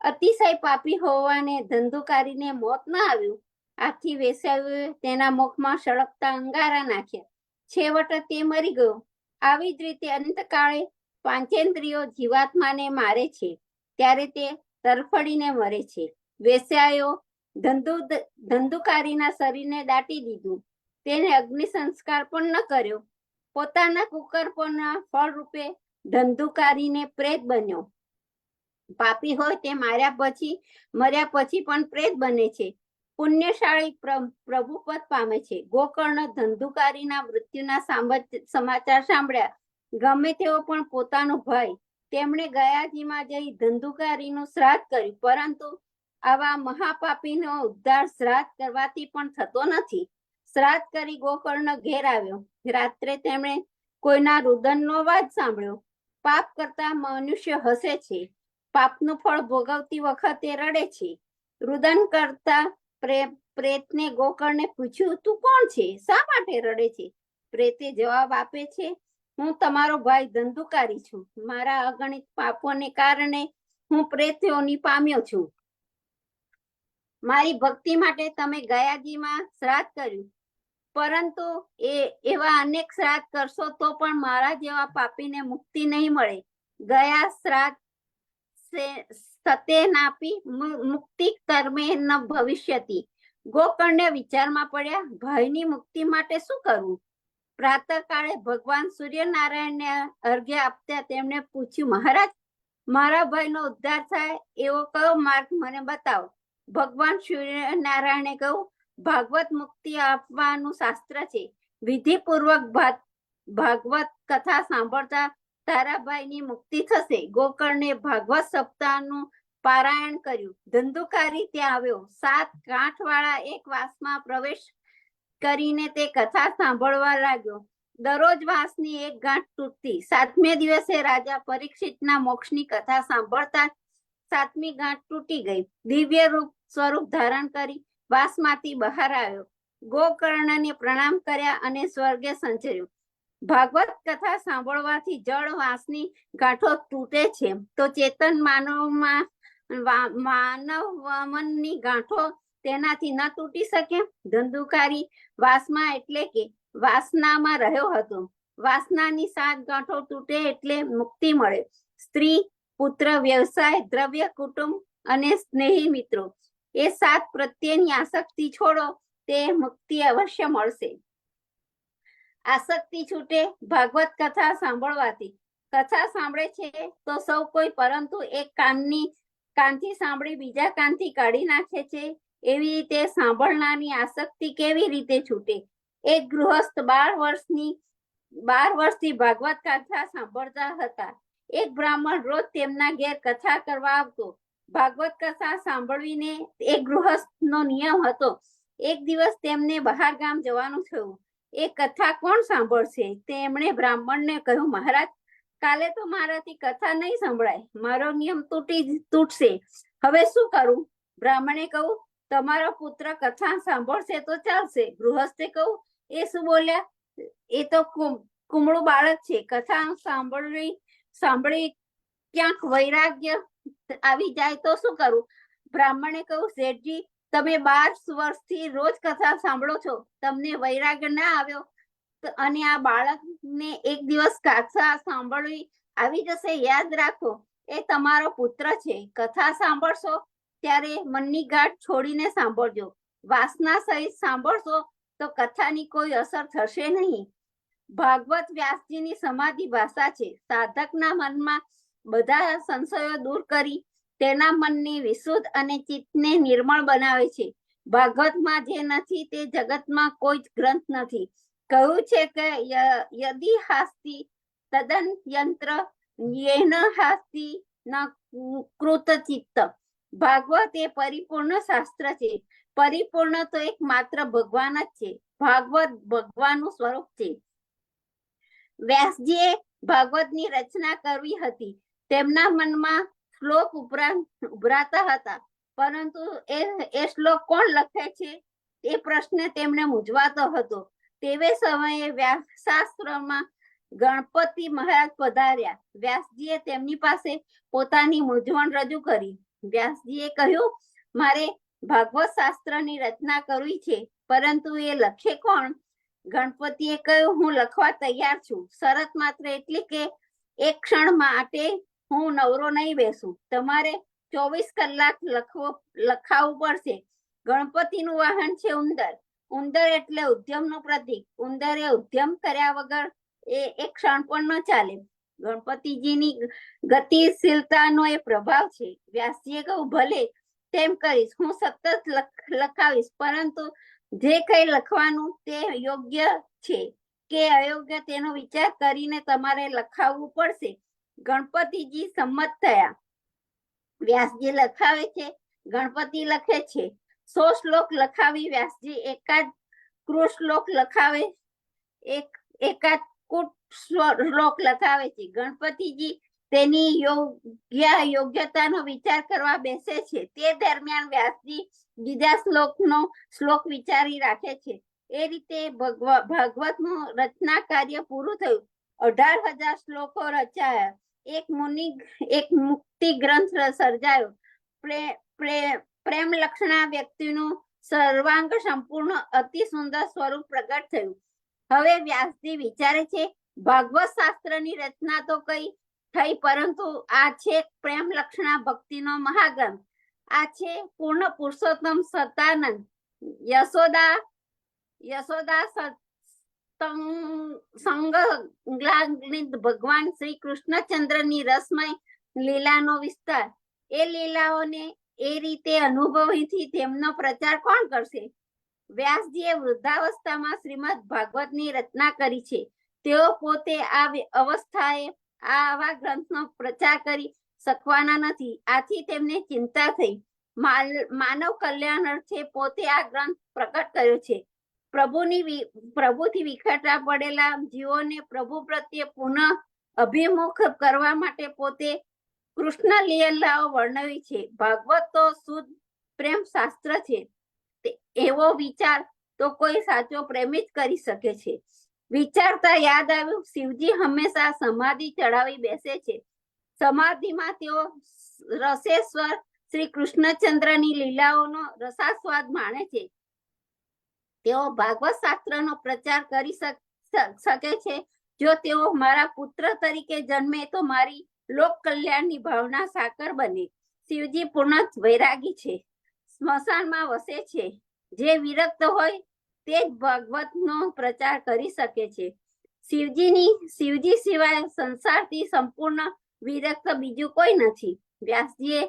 અતિશય પાપી હોવાને ધંધુકારીને મોત ન આવ્યું. આથી વેશ્યાઓએ તેના મુખમાં સળગતા અંગારા નાખ્યા. છેવટે તે મરી ગયો. આવી જ રીતે અંતકાળે પાંચેન્દ્રિયો જીવાત્માને મારે છે ત્યારે તે તરફડીને મરે છે. વેશ્યાઓ ધંધુકારીના શરીરને દાટી દીધું, તેને અગ્નિ સંસ્કાર પણ ન કર્યો. પોતાના કુકર્મોના ફળ રૂપે ધંધુકારીને પ્રેત બન્યો. પાપી હોય તે મર્યા પછી પણ પ્રેત બને છે. પુણ્યશાળી પ્રભુપદ પામે છે. ગોકર્ણ ધંધુકારીના મૃત્યુના સમાચાર સાંભળ્યા. ગમે તેઓ પણ પોતાનો ભય, તેમણે ગયાજીમાં જઈ ધંધુકારીનું શ્રાદ્ધ કર્યું, પરંતુ આવા મહાપાપીનો ઉદ્ધાર શ્રાદ્ધ કરવાથી પણ થતો નથી. શ્રાદ્ધ કરી ગોકર્ણ ઘેર આવ્યો. રાત્રે તેમણે કોઈના રુદનનો અવાજ સાંભળ્યો. પાપ કરતા મનુષ્ય હસે છે, પાપનું ફળ ભોગવતી વખતે રડે છે. રુદન કરતા પ્રેતને ગોકર્ણે પૂછ્યું, તું કોણ છે? શા માટે રડે છે? પ્રેતે જવાબ આપે છે, હું તમારો ભાઈ ધંધુકારી છું. મારા અગણિત પાપોને કારણે હું પ્રેત યોનિ પામ્યો છું. મારી ભક્તિ માટે તમે ગયાજીમાં શ્રાદ્ધ કર્યું, પરંતુ એવા અનેક શ્રાદ્ધ કરશો તો પણ મારા જેવા પાપીને મુક્તિ નહીં મળે. ગયા શ્રાદ્ધ સતેનાપી મુક્તિ કર્મે ન ભવિષ્યતિ. ગોકર્ણ્ય વિચારમાં પડ્યા, ભાઈની મુક્તિ માટે શું કરવું? પ્રાતઃકાળે ભગવાન સૂર્યનારાયણને અર્ઘ્ય આપતા તેમણે પૂછ્યું, મહારાજ, મારા ભાઈનો ઉદ્ધાર થાય એવો કયો માર્ગ મને બતાવો. ભગવાન સૂર્યનારાયણે કહ્યું, ભાગવત મુક્તિ આપવાનું શાસ્ત્ર છે. વિધિપૂર્વક ભાગવત કથા સાંભળતા તારા ભાઈની મુક્તિ થશે. ગોકર્ણે ભાગવત સપ્તાહનું પારાયણ કર્યું. ધંધુકારી ત્યાં આવ્યો. 7 ગાંઠવાળા એક વાસમાં પ્રવેશ કરીને તે કથા સાંભળવા લાગ્યો. દરરોજ વાસની એક ગાંઠ તૂટતી. 7મે દિવસે રાજા પરીક્ષિતના મોક્ષની કથા સાંભળતા 7મી ગાંઠ તૂટી ગઈ. દિવ્ય રૂપ સ્વરૂપ ધારણ કરી વાસમાંથી બહાર આવ્યો. ગોકર્ણને પ્રણામ કર્યા અને સ્વર્ગે સંચર્યું. ભાગવત કથા સાંભળવાથી જળ વાસની ગાંઠો તૂટે છે, તો ચેતન માનવની ગાંઠો તેનાથી ન તૂટી શકે. ધંધુકારી વાસમાં એટલે કે વાસનામાં રહ્યો હતો. વાસનાની 7 ગાંઠો તૂટે એટલે મુક્તિ મળે. સ્ત્રી, પુત્ર, વ્યવસાય, દ્રવ્ય, કુટુંબ અને સ્નેહી મિત્રો, એ 7 પ્રત્યેની આસક્તિ છોડો, તે મુક્તિ અવશ્ય મળશે. આસક્તિ છૂટે ભાગવત કથા સાંભળવાથી. કથા સાંભળે છે તો સૌ કોઈ, પરંતુ એક કાનથી સાંભળી બીજા કાનથી કાઢી નાખે છે. એવી રીતે સાંભળનારની આસક્તિ કેવી રીતે છૂટે? એક ગૃહસ્થ 12 વર્ષથી ભાગવત કથા સાંભળતા હતા. એક બ્રાહ્મણ રોજ તેમના ઘેર કથા કરવા આવતો. ભાગવત કથા સાંભળવીને એક ગૃહસ્થનો નિયમ હતો. એક દિવસ તેમને બહાર ગામ જવાનું થયું. એ કથા કોણ સાંભળશે? તેમણે બ્રાહ્મણને કહ્યું, મહારાજ, કાલે તો મારાથી કથા નહીં સંભળાય. મારો નિયમ તૂટશે. હવે શું કરું? બ્રાહ્મણે કહ્યું, તમારો પુત્ર કથા સાંભળશે તો ચાલશે. ગૃહસ્થે કહ્યું, એ શું બોલ્યા? એ તો કુમળું બાળક છે. કથા સાંભળી ક્યાંક વૈરાગ્ય આવી જાય તો શું કરું? બ્રાહ્મણે કહ્યું, શેઠજી, તમે 12 વર્ષથી રોજ કથા સાંભળો છો, તમને વૈરાગ્ય ના આવ્યો અને આ બાળકને એક દિવસ કથા સાંભળવી આવી જશે? યાદ રાખો, એ તમારો પુત્ર છે. કથા સાંભળશો ત્યારે મનની ગાંઠ છોડીને સાંભળજો. વાસના સહિત સાંભળશો તો કથાની કોઈ અસર થશે નહીં. ભાગવત વ્યાસજીની સમાધિ ભાષા છે. સાધકના મનમાં બધા સંશયો દૂર કરી તેના મનની વિશુદ્ધ અને ચિત્તને નિર્મળ બનાવે છે. ભાગવતમાં જે નથી તે જગતમાં કોઈ જ ગ્રંથ નથી. કહ્યું છે કે યદિ હાસ્તિ તદન યંત્ર યેન હાસ્તિ ન કૃત ચિત્ત. ભાગવત એ પરિપૂર્ણ શાસ્ત્ર છે. પરિપૂર્ણ તો એક માત્ર ભગવાન જ છે. ભાગવત ભગવાનનું સ્વરૂપ છે. વ્યાસજીએ ભાગવતની રચના કરવી હતી. તેમના મનમાં શ્લોક ઉભરાતા હતા, પરંતુ એ શ્લોક કોણ લખે છે એ પ્રશ્ન તેમને મૂંઝવાતો હતો. તેવે સમયે વ્યાસશાસ્ત્રમાં ગણપતિ મહારાજ પધાર્યા. વ્યાસજીએ તેમની પાસે પોતાની મૂંઝવણ રજૂ કરી. વ્યાસજીએ કહ્યું, મારે ભાગવત શાસ્ત્રની રચના કરવી છે, પરંતુ એ લખે કોણ? ગણપતિએ કહ્યું, હું લખવા તૈયાર છું. શરત માત્ર એટલી કે એક ક્ષણ માટે હું નવરો નહીં બેસું. તમારે 24 કલાક લખાવવું પડશે. ગણપતિનું વાહન છે ઉંદર. ઉંદર એટલે ઉદ્યમનું પ્રતીક. ઉંદરે ઉદ્યમ કર્યા વગર એક ક્ષણ પણ ન ચાલે. ગણપતિજીની ગતિશીલતાનો એ પ્રભાવ છે. વ્યાસજીએ કહ્યું, ભલે, તેમ કરીશ. હું સતત લખાવીશ, પરંતુ જે કઈ લખવાનું તે યોગ્ય છે કે અયોગ્ય તેનો વિચાર કરીને તમારે લખાવવું પડશે. ગણપતિજી સંમત થયા. વ્યાસજી લખાવે છે, ગણપતિ લખે છે. 100 શ્લોક લખાવી વ્યાસજી એકાદ કૃત શ્લોક લખાવે, એકાદ કુટ શ્લોક લખાવે છે. ગણપતિજી તેની યોગ્યતાનો વિચાર કરવા બેસે છે. તે દરમિયાન વ્યાસજી બીજા શ્લોક વિચારી રાખે છે. એ રીતે ભાગવતનું રચના કાર્ય પૂરું થયું. 18,000 શ્લોકો રચાયા. એક મુક્તિ ગ્રંથ સર્જાયો. પ્રેમ લક્ષણા વ્યક્તિનું સર્વાંગ સંપૂર્ણ અતિ સુંદર સ્વરૂપ પ્રગટ થયું. હવે વ્યાસજી વિચારે છે ભાગવત શાસ્ત્રની રચના તો કઈ થઈ, પરંતુ આ છે પ્રેમ લક્ષણા ભક્તિનો મહાગ્રંથ. આ છે પૂર્ણ પુરુષોત્તમ સતાનંદ યશોદા સંગલાગ્નિત ભગવાન શ્રી કૃષ્ણચંદ્રની રસમય લીલાનો વિસ્તાર. એ લીલાઓને એ રીતે અનુભવથી તેમનો પ્રચાર કોણ કરશે? વ્યાસજીએ વૃદ્ધાવસ્થામાં શ્રીમદ ભાગવતની રચના કરી છે. તેઓ પોતે આ અવસ્થાએ આવા ગ્રંથનો પ્રચાર કરી શકવાના નથી. આથી તેમને ચિંતા થઈ. માનવ કલ્યાણ અર્થે પોતે આ ગ્રંથ પ્રકટ કર્યો છે. પ્રભુથી વિખરતા પડેલા જીવોને પ્રભુ પ્રત્યે પુનઃ અભિમુખ કરવા માટે પોતે કૃષ્ણ લીલાઓ વર્ણવી છે. ભાગવત તો શુદ્ધ પ્રેમ શાસ્ત્ર છે. એવો વિચાર તો કોઈ સાચો પ્રેમી જ કરી શકે છે. વિચારતા યાદ આવ્યું, શિવજી હંમેશા સમાધિ ચડાવી બેસે છે. સમાધિમાં તેઓ રસેશ્વર શ્રી કૃષ્ણચંદ્રની લીલાઓનો રસાસ્વાદ માણે છે. તેઓ ભાગવત શાસ્ત્રનો પ્રચાર કરી શકે છે. જો તેઓ મારા પુત્ર તરીકે જન્મે તો મારી લોક કલ્યાણની ભાવના સાકર બને. શિવજી પૂર્ણ વૈરાગી છે. સ્મશાનમાં વસે છે. જે વિરક્ત હોય તે જ ભાગવતનો પ્રચાર કરી શકે છે. શિવજી સિવાય સંસારથી સંપૂર્ણ વિરક્ત બીજું કોઈ નથી. વ્યાસજીએ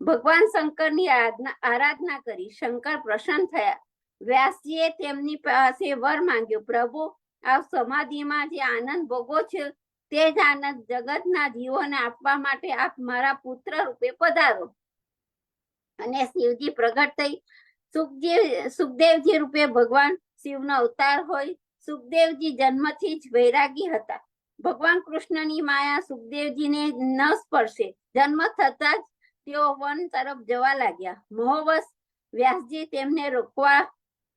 ભગવાન શંકરની આરાધના કરી. શંકર પ્રસન્ન થયા. વ્યાસજીએ તેમની પાસે વર માંગ્યો, પ્રભુ, આપ સમાધિમાં જે આનંદ ભોગવો છો તે જ આનંદ જગતના જીવોને આપવા માટે આપ મારા પુત્ર રૂપે પધારો. અને શિવજી પ્રગટ થઈ. સુખદેવજી રૂપે ભગવાન શિવનો અવતાર હોય. સુખદેવજી જન્મથી જ વૈરાગી હતા. ભગવાન કૃષ્ણની માયા સુખદેવજીને ન સ્પર્શે. જન્મ થતા જ તેઓ વન તરફ જવા લાગ્યા. મોહવશ વ્યાસજી તેમને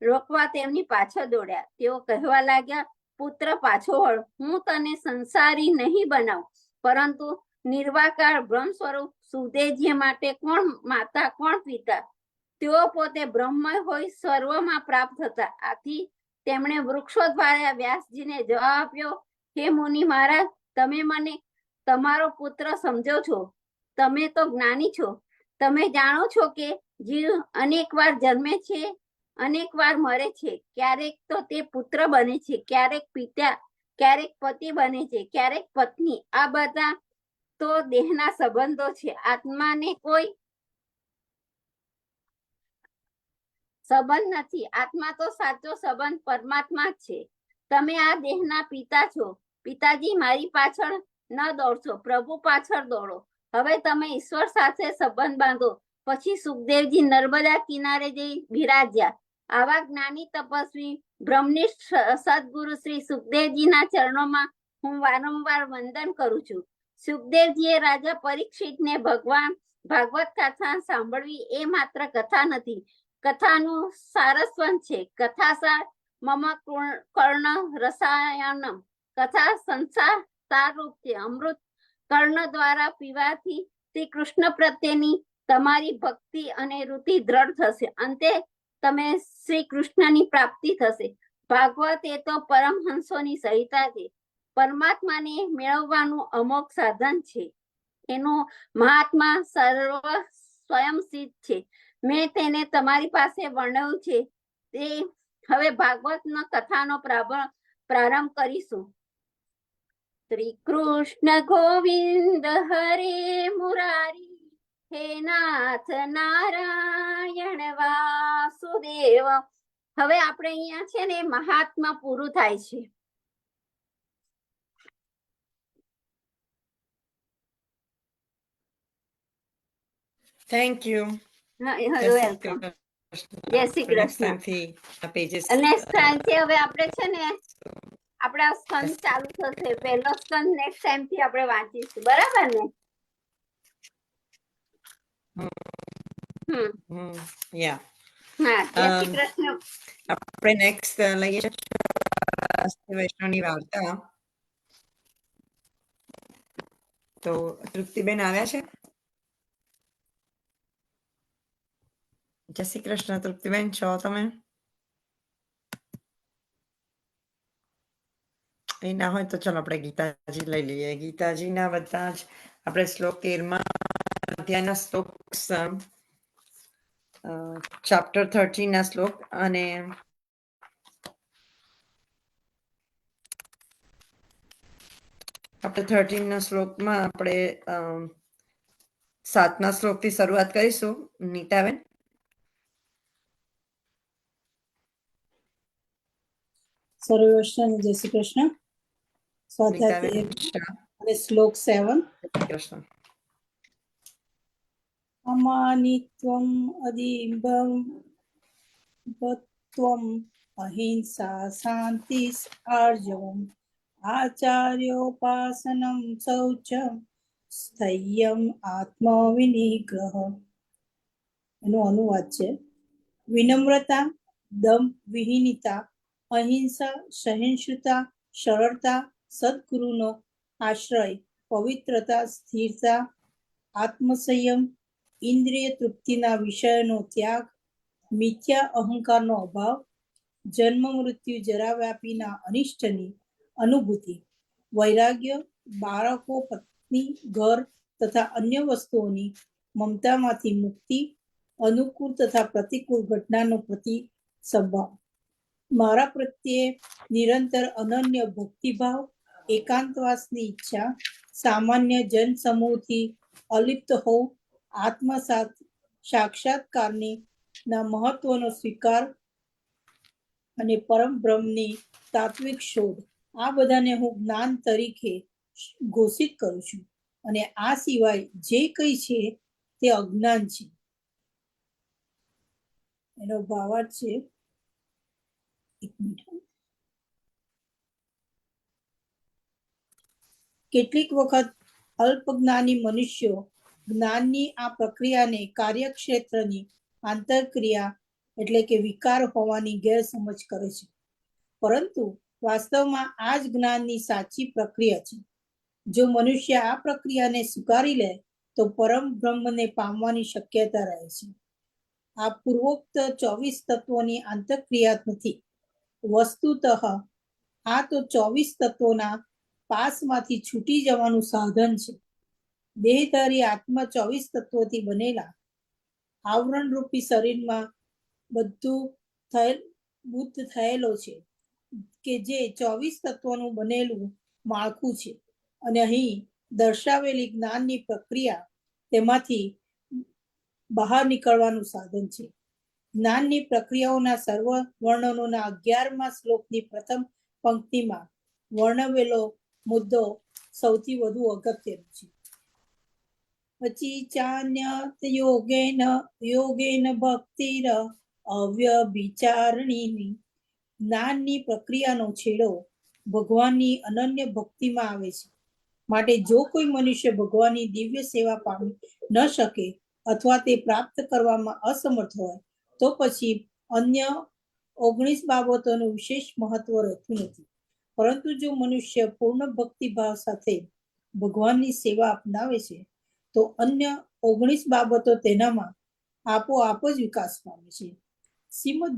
રોકવા તેમની પાછળ દોડ્યા. તેઓ કહેવા લાગ્યા, પુત્ર પાછો વળ. હું તને સંસારી નહીં બનાવું, પરંતુ નિર્વાકાર બ્રહ્મ સ્વરૂપ સુખદેવજી માટે કોણ માતા કોણ પિતા? તેઓ પોતે બ્રહ્મ હોય સર્વમાં પ્રાપ્ત હતા. આથી તેમણે વૃક્ષો દ્વારા વ્યાસજીને જવાબ આપ્યો, હે મુનિ મહારાજ, તમે મને તમારો પુત્ર સમજો છો. તમે તો જ્ઞાની છો. તમે જાણો છો કે જીવ અનેક વાર જન્મે છે, અનેક વાર મરે છે. ક્યારેક તો તે પુત્ર બને છે, ક્યારેક પિતા, ક્યારેક પતિ બને છે, ક્યારેક પત્ની. આ બધા તો દેહના સંબંધો છે. આત્માને કોઈ સંબંધ નથી. આત્મા તો સાચો સંબંધ પરમાત્મા જ છે. તમે આ દેહના પિતા છો. પિતાજી, મારી પાછળ ન દોડશો, પ્રભુ પાછળ દોડો. હવે તમે ઈશ્વર સાથે સંબંધ બાંધો. પછી સુખદેવજી નર્મદા કિનારે જઈ બિરાજ્યા. આવા જ્ઞાની તપસ્વી બ્રહ્મનિષ્ઠ સદગુરુ શ્રી સુખદેવજીના ચરણોમાં હું વારંવાર વંદન કરું છું. સુખદેવજીએ રાજા પરીક્ષિતને ભાગવત કથા સાંભળવી એ માત્ર કથા નથી, કથાનું સારસ્વત છે. કથાસાર મમ કર્ણ રસાયણમ. કથા સંસાર સારરૂપ છે. અમૃત કર્ણ દ્વારા પીવાથી શ્રી કૃષ્ણ પ્રત્યેની તમારી ભક્તિ અને રુચિ દ્રઢ થશે. અંતે તમે શ્રી કૃષ્ણની પ્રાપ્તિ થશે. ભાગવત એ તો પરમહંસોની સહિતા છે. પરમાત્માને મેળવવાનું અમોઘ સાધન છે. એનું મહાત્મા સ્વયં સિદ્ધ છે. મેં તેને તમારી પાસે વર્ણવ્યું છે. તે હવે ભાગવતનો કથાનો પ્રારંભ કરીશું. શ્રી કૃષ્ણ ગોવિંદ હરે મુરારી, હે નાથ નારાયણ વાસુદેવ. હવે આપણે અહીંયા છે ને મહાત્મા પૂરું થાય છે. Thank you. જય Shri Krishna. Pages next time થી હવે આપણે છે ને આપણા સ્કંદ ચાલુ થશે. પહેલો સ્કંદ નેક્સ્ટ ટાઈમ થી આપણે વાંચીશું, બરાબર ને? યા હા, જય શ્રી કૃષ્ણ. આપણે નેક્સ્ટ લઈએ વૈષ્ણવની વાર્તા. તો તૃપ્તિબેન આવ્યા છે? જય શ્રી કૃષ્ણ. તૃપ્તિબેન છો તમે? એ ના હોય તો ચલો આપણે ગીતાજી લઈ લઈએ. ગીતાજીના બધા જ આપણે શ્લોક 13 અધ્યાયના શ્લોક ચેપ્ટર 13 ના શ્લોક અને ચેપ્ટર 13 ના શ્લોકમાં આપણે 7મા શ્લોકથી શરૂઆત કરીશું. નીતાબેન. સર્વે વૈષ્ણવને જય શ્રી કૃષ્ણ. સ્વાધ્યાય અને શ્લોક 7. કૃષ્ણ. અમાનિત્વમ અદિંબમ ત્વમ અહિંસા શાંતિ આર્જવમ આચાર્યોપાસનમ શૌચમ સ્થૈર્યમ આત્મવિનિગ્રહ. એનો અનુવાદ છે: વિનમ્રતા, દમ વિહીનતા, અહિંસા, સહિષ્ણુતા, સરળતા, સદગુરુનો આશ્રય, પવિત્રતા, સ્થિરતા, આત્મસંયમ, ઇન્દ્રિય તૃપ્તિના વિષયનો ત્યાગ, મિથ્યા અહંકારનો અભાવ, જન્મ મૃત્યુ જરા વ્યાપીના અનિષ્ટની અનુભૂતિ, વૈરાગ્ય, બાળકો, પત્ની, ઘર તથા અન્ય વસ્તુઓની મમતામાંથી મુક્તિ, અનુકૂળ તથા પ્રતિકૂળ ઘટનાનો પ્રતિસંભાવ, મારા પ્રત્યે નિરંતર અનન્ય ભક્તિભાવ, એકાંતવાસની ઈચ્છા, સામાન્ય જન સમૂહથી અલિપ્ત હોવું, આત્મા સાક્ષાત્કારની મહત્વનો સ્વીકાર અને પરમ બ્રહ્મની તાત્વિક શોધ, આ બધાને હું જ્ઞાન તરીકે ઘોષિત કરું છું. અને આ સિવાય જે કંઈ છે તે અજ્ઞાન છે. એનો ભાવાર્થ છે, કેટલીક વખત અલ્પજ્ઞાની મનુષ્યો જ્ઞાનની આ પ્રક્રિયાને કાર્યક્ષેત્રની આંતરક્રિયા એટલે કે વિકાર હોવાની ગેરસમજ કરે છે, પરંતુ વાસ્તવમાં આ જ જ્ઞાનની સાચી પ્રક્રિયા છે. જો મનુષ્ય આ પ્રક્રિયાને સ્વીકારી લે તો પરમ બ્રહ્મને પામવાની શક્યતા રહે છે. આ પૂર્વોક્ત 24 તત્વોની આંતરક્રિયા નથી. વસ્તુતઃ આ તો 24 તત્વોના પાસમાંથી છૂટી જવાનું સાધન છે. દેહધારી આત્મા 24 તત્વોથી બનેલા આવરણરૂપી શરીરમાં બુદ્ધ થયેલો છે, કે જે 24 તત્વોનું બનેલું માળખું છે, અને અહીં દર્શાવેલી જ્ઞાનની પ્રક્રિયા તેમાંથી બહાર નીકળવાનું સાધન છે. જ્ઞાનની પ્રક્રિયાઓના સર્વ વર્ણનોના 11મા શ્લોકની પ્રથમ પંક્તિમાં વર્ણવેલો મુદ્દો સૌથી વધુ અગત્યનો છે. પછી ચાન્યત યોગેન ભક્તિર અવ્યભિચારિણી. જ્ઞાનની પ્રક્રિયાનો છેડો ભગવાનની અનન્ય ભક્તિમાં આવે છે. માટે જો કોઈ મનુષ્ય ભગવાનની દિવ્ય સેવા પામી ન શકે અથવા તે પ્રાપ્ત કરવામાં અસમર્થ હોય તો પછી અન્ય 19 બાબતોનું વિશેષ મહત્વ રહેતું નથી. પરંતુ જો મનુષ્ય પૂર્ણ ભક્તિભાવ સાથે ભગવાનની સેવા અપનાવે છે તો અન્ય 19 બાબતો તેનામાં આપોઆપ જ વિકાસ પામે છે. શ્રીમદ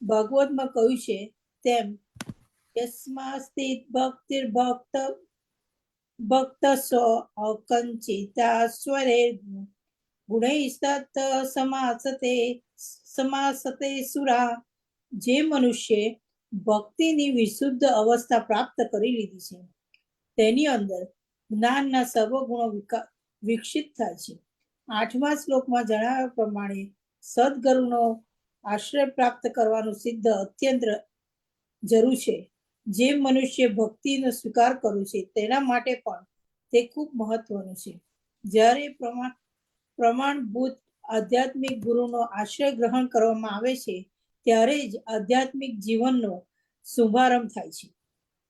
ભાગવતમાં કહ્યું છે તેમ યસ્માસ્તિત ભક્તિર ભક્ત કંચિતા સ્વરે ગુણૈસ્તત સમાસતે સુરા. જે મનુષ્ય ભક્તિની વિશુદ્ધ અવસ્થા પ્રાપ્ત કરી લીધી છે તેની અંદર જ્ઞાનના સર્વ ગુણો વિકસિત થાય છે. 8મા શ્લોકમાં જણાવ્યા પ્રમાણે સદગુરુનો આશ્રય પ્રાપ્ત કરવાનું સિદ્ધ અત્યંત જરૂર છે. જે મનુષ્ય ભક્તિનો સ્વીકાર કર્યો છે તેના માટે પણ તે ખૂબ મહત્વનું છે. જ્યારે પ્રમાણભૂત આધ્યાત્મિક ગુરુનો આશ્રય ગ્રહણ કરવામાં આવે છે ત્યારે જ આધ્યાત્મિક જીવનનો શુભારંભ થાય છે.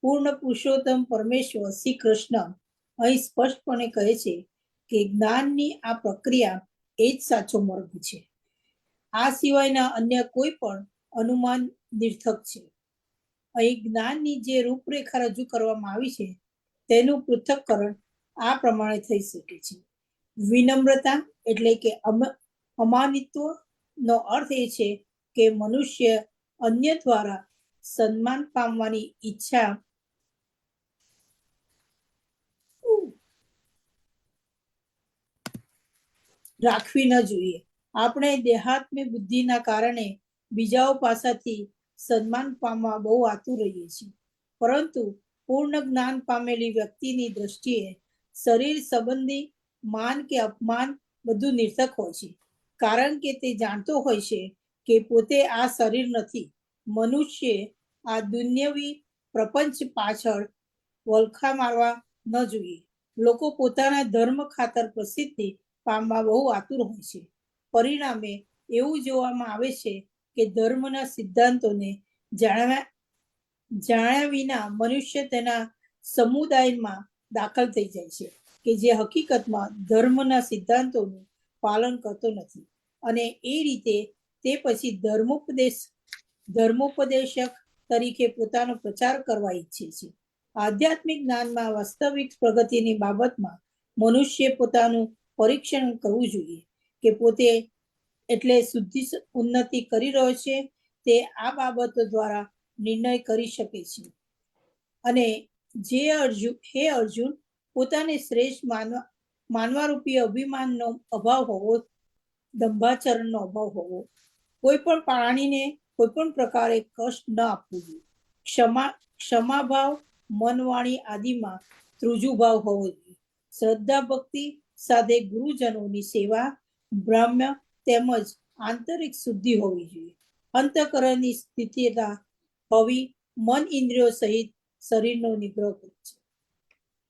પૂર્ણ પુરુષોત્તમ પરમેશ્વર શ્રી કૃષ્ણ અહીં સ્પષ્ટપણે કહે છે કે જ્ઞાનની આ પ્રક્રિયા એ જ સાચો માર્ગ છે. આ સિવાયના અન્ય કોઈ પણ અનુમાન નિર્થક છે. અહીં જ્ઞાનની જે રૂપરેખા રજૂ કરવામાં આવી છે તેનું પૃથ્થકરણ આ પ્રમાણે થઈ શકે છે. વિનમ્રતા એટલે કે અમાનિત્વ નો અર્થ એ છે કે મનુષ્ય અન્ય દ્વારા સન્માન પામવાની ઈચ્છા રાખવી ન જોઈએ. આપણે દેહાત્મ્ય બુદ્ધિના કારણે બીજાઓ પાસેથી સન્માન પામવા બહુ આતુર રહીએ છીએ, પરંતુ પૂર્ણ જ્ઞાન પામેલી વ્યક્તિની દ્રષ્ટિએ શરીર સંબંધી માન કે અપમાન બધું નિર્થક હોય છે, કારણ કે તે જાણતો હોય છે કે પોતે આ શરીર નથી. મનુષ્ય આ દુન્યવી પ્રપંચ પાછળ વલખા મારવા ન જોઈએ. લોકો પોતાના ધર્મ ખાતર પ્રસિદ્ધિ પામવા બહુ આતુર હોય છે. પરિણામે એવું જોવામાં આવે છે કે ધર્મના સિદ્ધાંતોને જાણ્યા વિના મનુષ્ય તેના સમુદાયમાં દાખલ થઈ જાય છે કે જે હકીકતમાં ધર્મના સિદ્ધાંતોનું પાલન કરતો નથી, અને એ રીતે તે પછી ધર્મોપદેશક તરીકે પોતાનો પ્રચાર કરવા ઈચ્છે છે. આધ્યાત્મિક જ્ઞાનમાં વાસ્તવિક પ્રગતિની બાબતમાં મનુષ્ય પોતાનું પરીક્ષણ કરવું જોઈએ કે પોતે એટલે શુદ્ધિ ઉન્નતિ કરી રહ્યો છે. તે આ બાબતો દ્વારા નિર્ણય કરી શકે છે. અને હે અર્જુન, પોતાને શ્રેષ્ઠ માનવા રૂપી અભિમાનનો અભાવ હોવો, દંભાચરણનો અભાવ હોવો, કોઈ પણ પ્રાણીને કોઈ પણ પ્રકારે કષ્ટ ન આપવું જોઈએ. ક્ષમાભાવ, મન, વાણી આદિમાં ત્રીજું ભાવ હોવો જોઈએ. શ્રદ્ધા ભક્તિ સાથે ગુરુજનોની સેવા, બ્રાહ્મ્ય તેમજ આંતરિક શુદ્ધિ હોવી જોઈએ. અંતઃકરણની સ્થિતિતા હોવી મન ઇન્દ્રિયો સહિત શરીરનો નિગ્રહ કરે છે.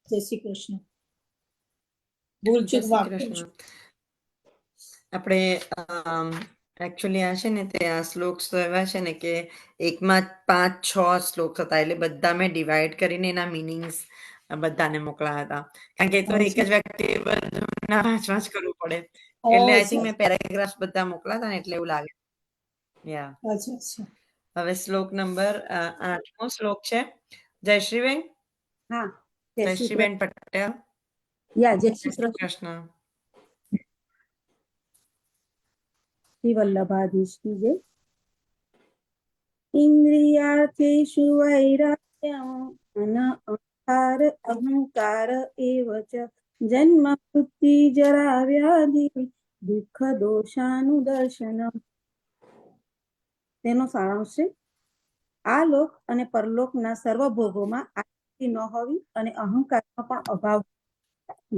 જય શ્રી કૃષ્ણ. ભૂલચૂક માફ કરજો. આપણે એકચ્યુઅલી આ છે ને તે આ શ્લોક તો એવા છે ને કે એકમાં 5-6 શ્લોક હતા, એટલે બધા મેં ડિવાઈડ કરીને એના મિનિંગ્સ બધાને મોકલ્યા હતા, કારણ કે તો એક જ વ્યક્તિ બધું વાંચ કરવું પડે, એટલે આઈ થિંક મેં પેરેગ્રાફ બધા મોકલ્યા હતા ને એટલે એવું લાગે. હવે શ્લોક નંબર 8મો શ્લોક છે. જયશ્રીબેન. હા, જયશ્રીબેન પટેલ. જય શ્રી કૃષ્ણ. શ્રી વલ્લભાધીશ કી જય. ઇન્દ્રિયાર્થેષુ વૈરાગ્યમ અહંકાર એવ ચ જન્મ મૃત્યુ જરા વ્યાધિ દુઃખ દોષાનુદર્શનમ. તેનો સારાંશ છે: આ લોક અને પરલોકના સર્વ ભોગોમાં આસક્તિ ન હોવી અને અહંકારનો પણ અભાવ,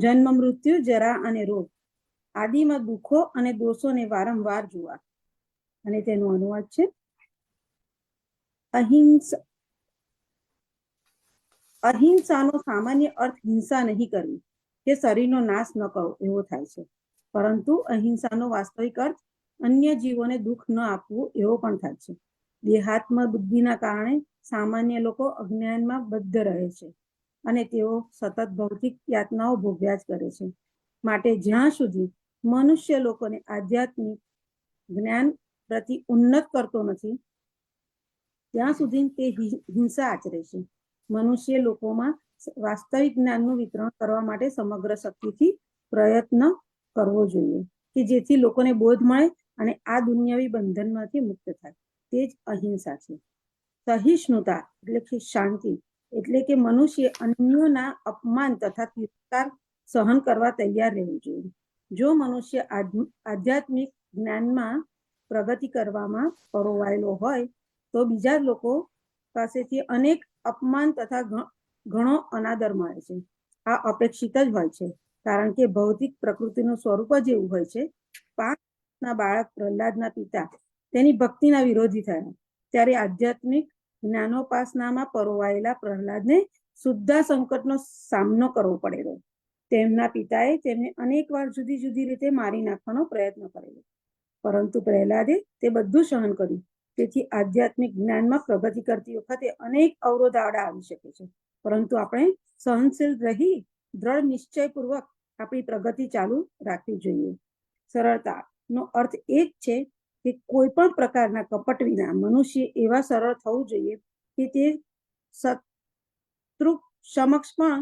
જન્મ મૃત્યુ જરા અને રોગ આદિમાં દુઃખો અને દોષોને વારંવાર જોવા. અને તેનો અનુવાદ છે: અહિંસાનો સામાન્ય અર્થ હિંસા નહીં કરવી કે શરીરનો નાશ ન કરવો એવો થાય છે, પરંતુ અહિંસાનો વાસ્તવિક અર્થ અન્ય જીવોને દુઃખ ન આપવું એવો પણ થાય છે. દેહાત્મ બુદ્ધિના કારણે સામાન્ય લોકો અજ્ઞાનમાં બદ્ધ રહે છે અને તેઓ સતત ભૌતિક યાતનાઓ ભોગવ્યા જ કરે છે. માટે જ્યાં સુધી મનુષ્ય લોકોને આધ્યાત્મિક જ્ઞાન પ્રતિ ઉન્નત કરતો નથી ત્યાં સુધી તે હિંસા આચરે છે. મનુષ્ય લોકોમાં વાસ્તવિક જ્ઞાનનું વિતરણ કરવા માટે સમગ્ર શક્તિથી પ્રયત્ન કરવો જોઈએ કે જેથી લોકોને બોધ મળે અને આ દુનિયાવી બંધનમાંથી મુક્ત થાય. તે જ અહિંસા છે. સહિષ્ણુતા એટલે કે શાંતિ, એટલે કે મનુષ્ય અન્યોના અપમાન તથા તિરસ્કાર સહન કરવા તૈયાર રહેવું જોઈએ. જો મનુષ્ય આધ્યાત્મિક જ્ઞાનમાં પ્રગતિ કરવામાં પરોવાયેલો હોય તો બીજા લોકો પાસેથી અનેક અપમાન તથા ઘણો અનાદર મળે છે. આ અપેક્ષિત જ હોય છે, કારણ કે ભૌતિક પ્રકૃતિનું સ્વરૂપ જ એવું હોય છે. 5 વર્ષના બાળક પ્રહલાદના પિતા તેની ભક્તિના વિરોધી થયા, ત્યારે આધ્યાત્મિક જ્ઞાનોપાસનામાં પરોવાયેલા પ્રહલાદને શુદ્ધા સંકટનો સામનો કરવો પડેલો. તેમના પિતાએ તેમને અનેક વાર જુદી જુદી રીતે મારી નાખવાનો પ્રયત્ન કરેલો, પરંતુ પ્રહલાદે તે બધું સહન કર્યું. તેથી આધ્યાત્મિક જ્ઞાનમાં પ્રગતિ કરતી વખતે અનેક અવરોધ આડા આવી શકે છે, પરંતુ આપણે સહનશીલ રહી દ્રઢ નિશ્ચયપૂર્વક આપણી પ્રગતિ ચાલુ રાખવી જોઈએ. સરળતાનો અર્થ એ જ છે કે કોઈ પણ પ્રકારના કપટ વિના મનુષ્ય એવા સરળ થવું જોઈએ કે તે શત્રુ સમક્ષ પણ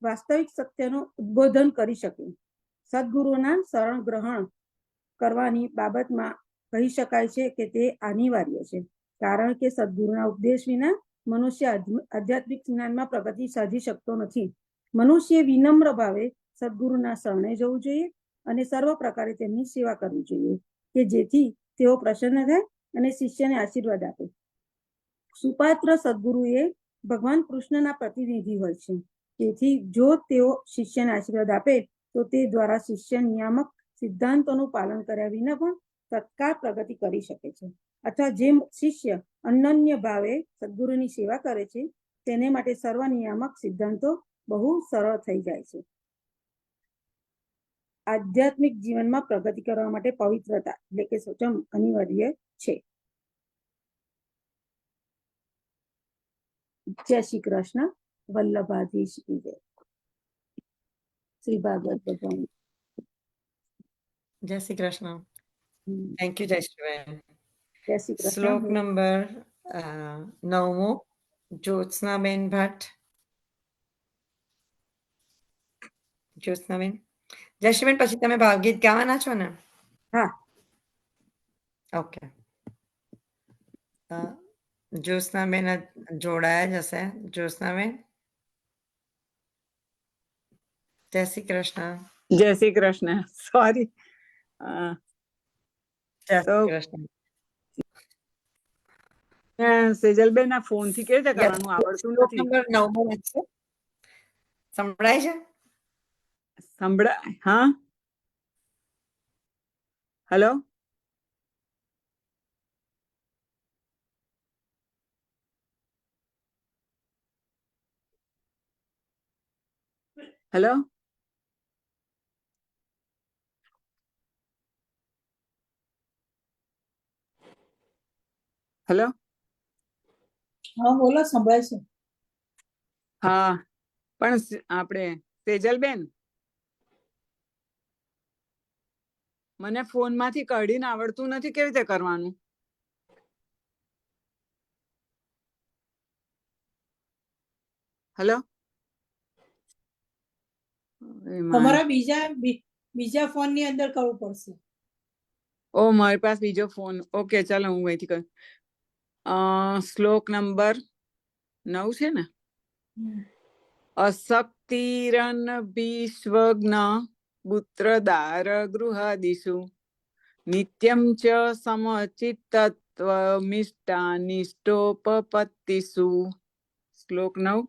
વાસ્તવિક સત્યનું ઉદ્બોધન કરી શકે. સદગુરુના શરણ ગ્રહણ કરવાની બાબતમાં કહી શકાય છે કે તે અનિવાર્ય છે, કારણ કે સદગુરુના ઉપદેશ વિના મનુષ્ય આધ્યાત્મિક જ્ઞાનમાં પ્રગતિ સાધી શકતો નથી. મનુષ્ય વિનમ્ર ભાવે સદગુરુના શરણે જવું જોઈએ અને સર્વ પ્રકારે તેમની સેવા કરવી જોઈએ કે જેથી તેઓ પ્રસન્ન થાય અને શિષ્યને આશીર્વાદ આપે. સુપાત્ર સદગુરુ એ ભગવાન કૃષ્ણના પ્રતિનિધિ હોય છે, તેથી જો તેઓ શિષ્યને આશીર્વાદ આપે તો તે દ્વારા શિષ્ય નિયામક સિદ્ધાંતોનું પાલન કર્યા વિના પણ તત્કાળ પ્રગતિ કરી શકે છે. અથવા જે શિષ્ય અનન્ય ભાવે સદગુરુની સેવા કરે છે તેને માટે સર્વ નિયામક સિદ્ધાંતો બહુ સરળ થઈ જાય છે. આધ્યાત્મિક જીવનમાં પ્રગતિ કરવા માટે પવિત્રતા એટલે કે સંયમ અનિવાર્ય છે. જય શ્રી કૃષ્ણ. વલ્લભાધીશ કી જય. શ્રી ભાગવત ભગવાન. જય શ્રી કૃષ્ણ. થેન્ક યુ જયશ્રીબેન. જય શ્રી શ્લોક કૃષ્ણ. નંબર 9મો, જ્યોત્સનાબેન ભટ્ટ. જ્યોત્સનાબેન, જયશ્રીબેન પછી તમે ભાવગીત ગાવાના છો ને? હા. ઓકે. જ્યોત્સનાબેન જોડાયા જ હશે. જ્યોત્સનાબેન, જય શ્રી કૃષ્ણ. જય શ્રી કૃષ્ણ. સોરી. જય તો શ્રી કૃષ્ણ. સેજલબેન ના ફોન થી કેવી રીતે કરવાનું આવડતું શ્લોક નથી. નંબર 9મો વાંચશો? સંભળાય છે? સંભળાય? હા, હેલો. હેલો. હેલો. હા બોલો, સંભળાય છે. હા, પણ આપણે સેજલબેન, મને ફોન માંથી કાઢીને આવડતું નથી, કેવી રીતે કરવાનું? હેલો. તમારા બીજા ફોન ની અંદર કરવું પડશે. ઓ, મારી પાસે બીજો ફોન. ઓકે, ચાલો હું અહીંથી કર. શ્લોક નંબર 9 છે ને? અશક્તિરન વિશ્વજ્ઞ પુત્રદાર ગૃહાદિષુ નિત્યમ ચ સમચિત્તત્વ મિષ્ટાનિષ્ટોપપત્તિષુ. શ્લોક 9.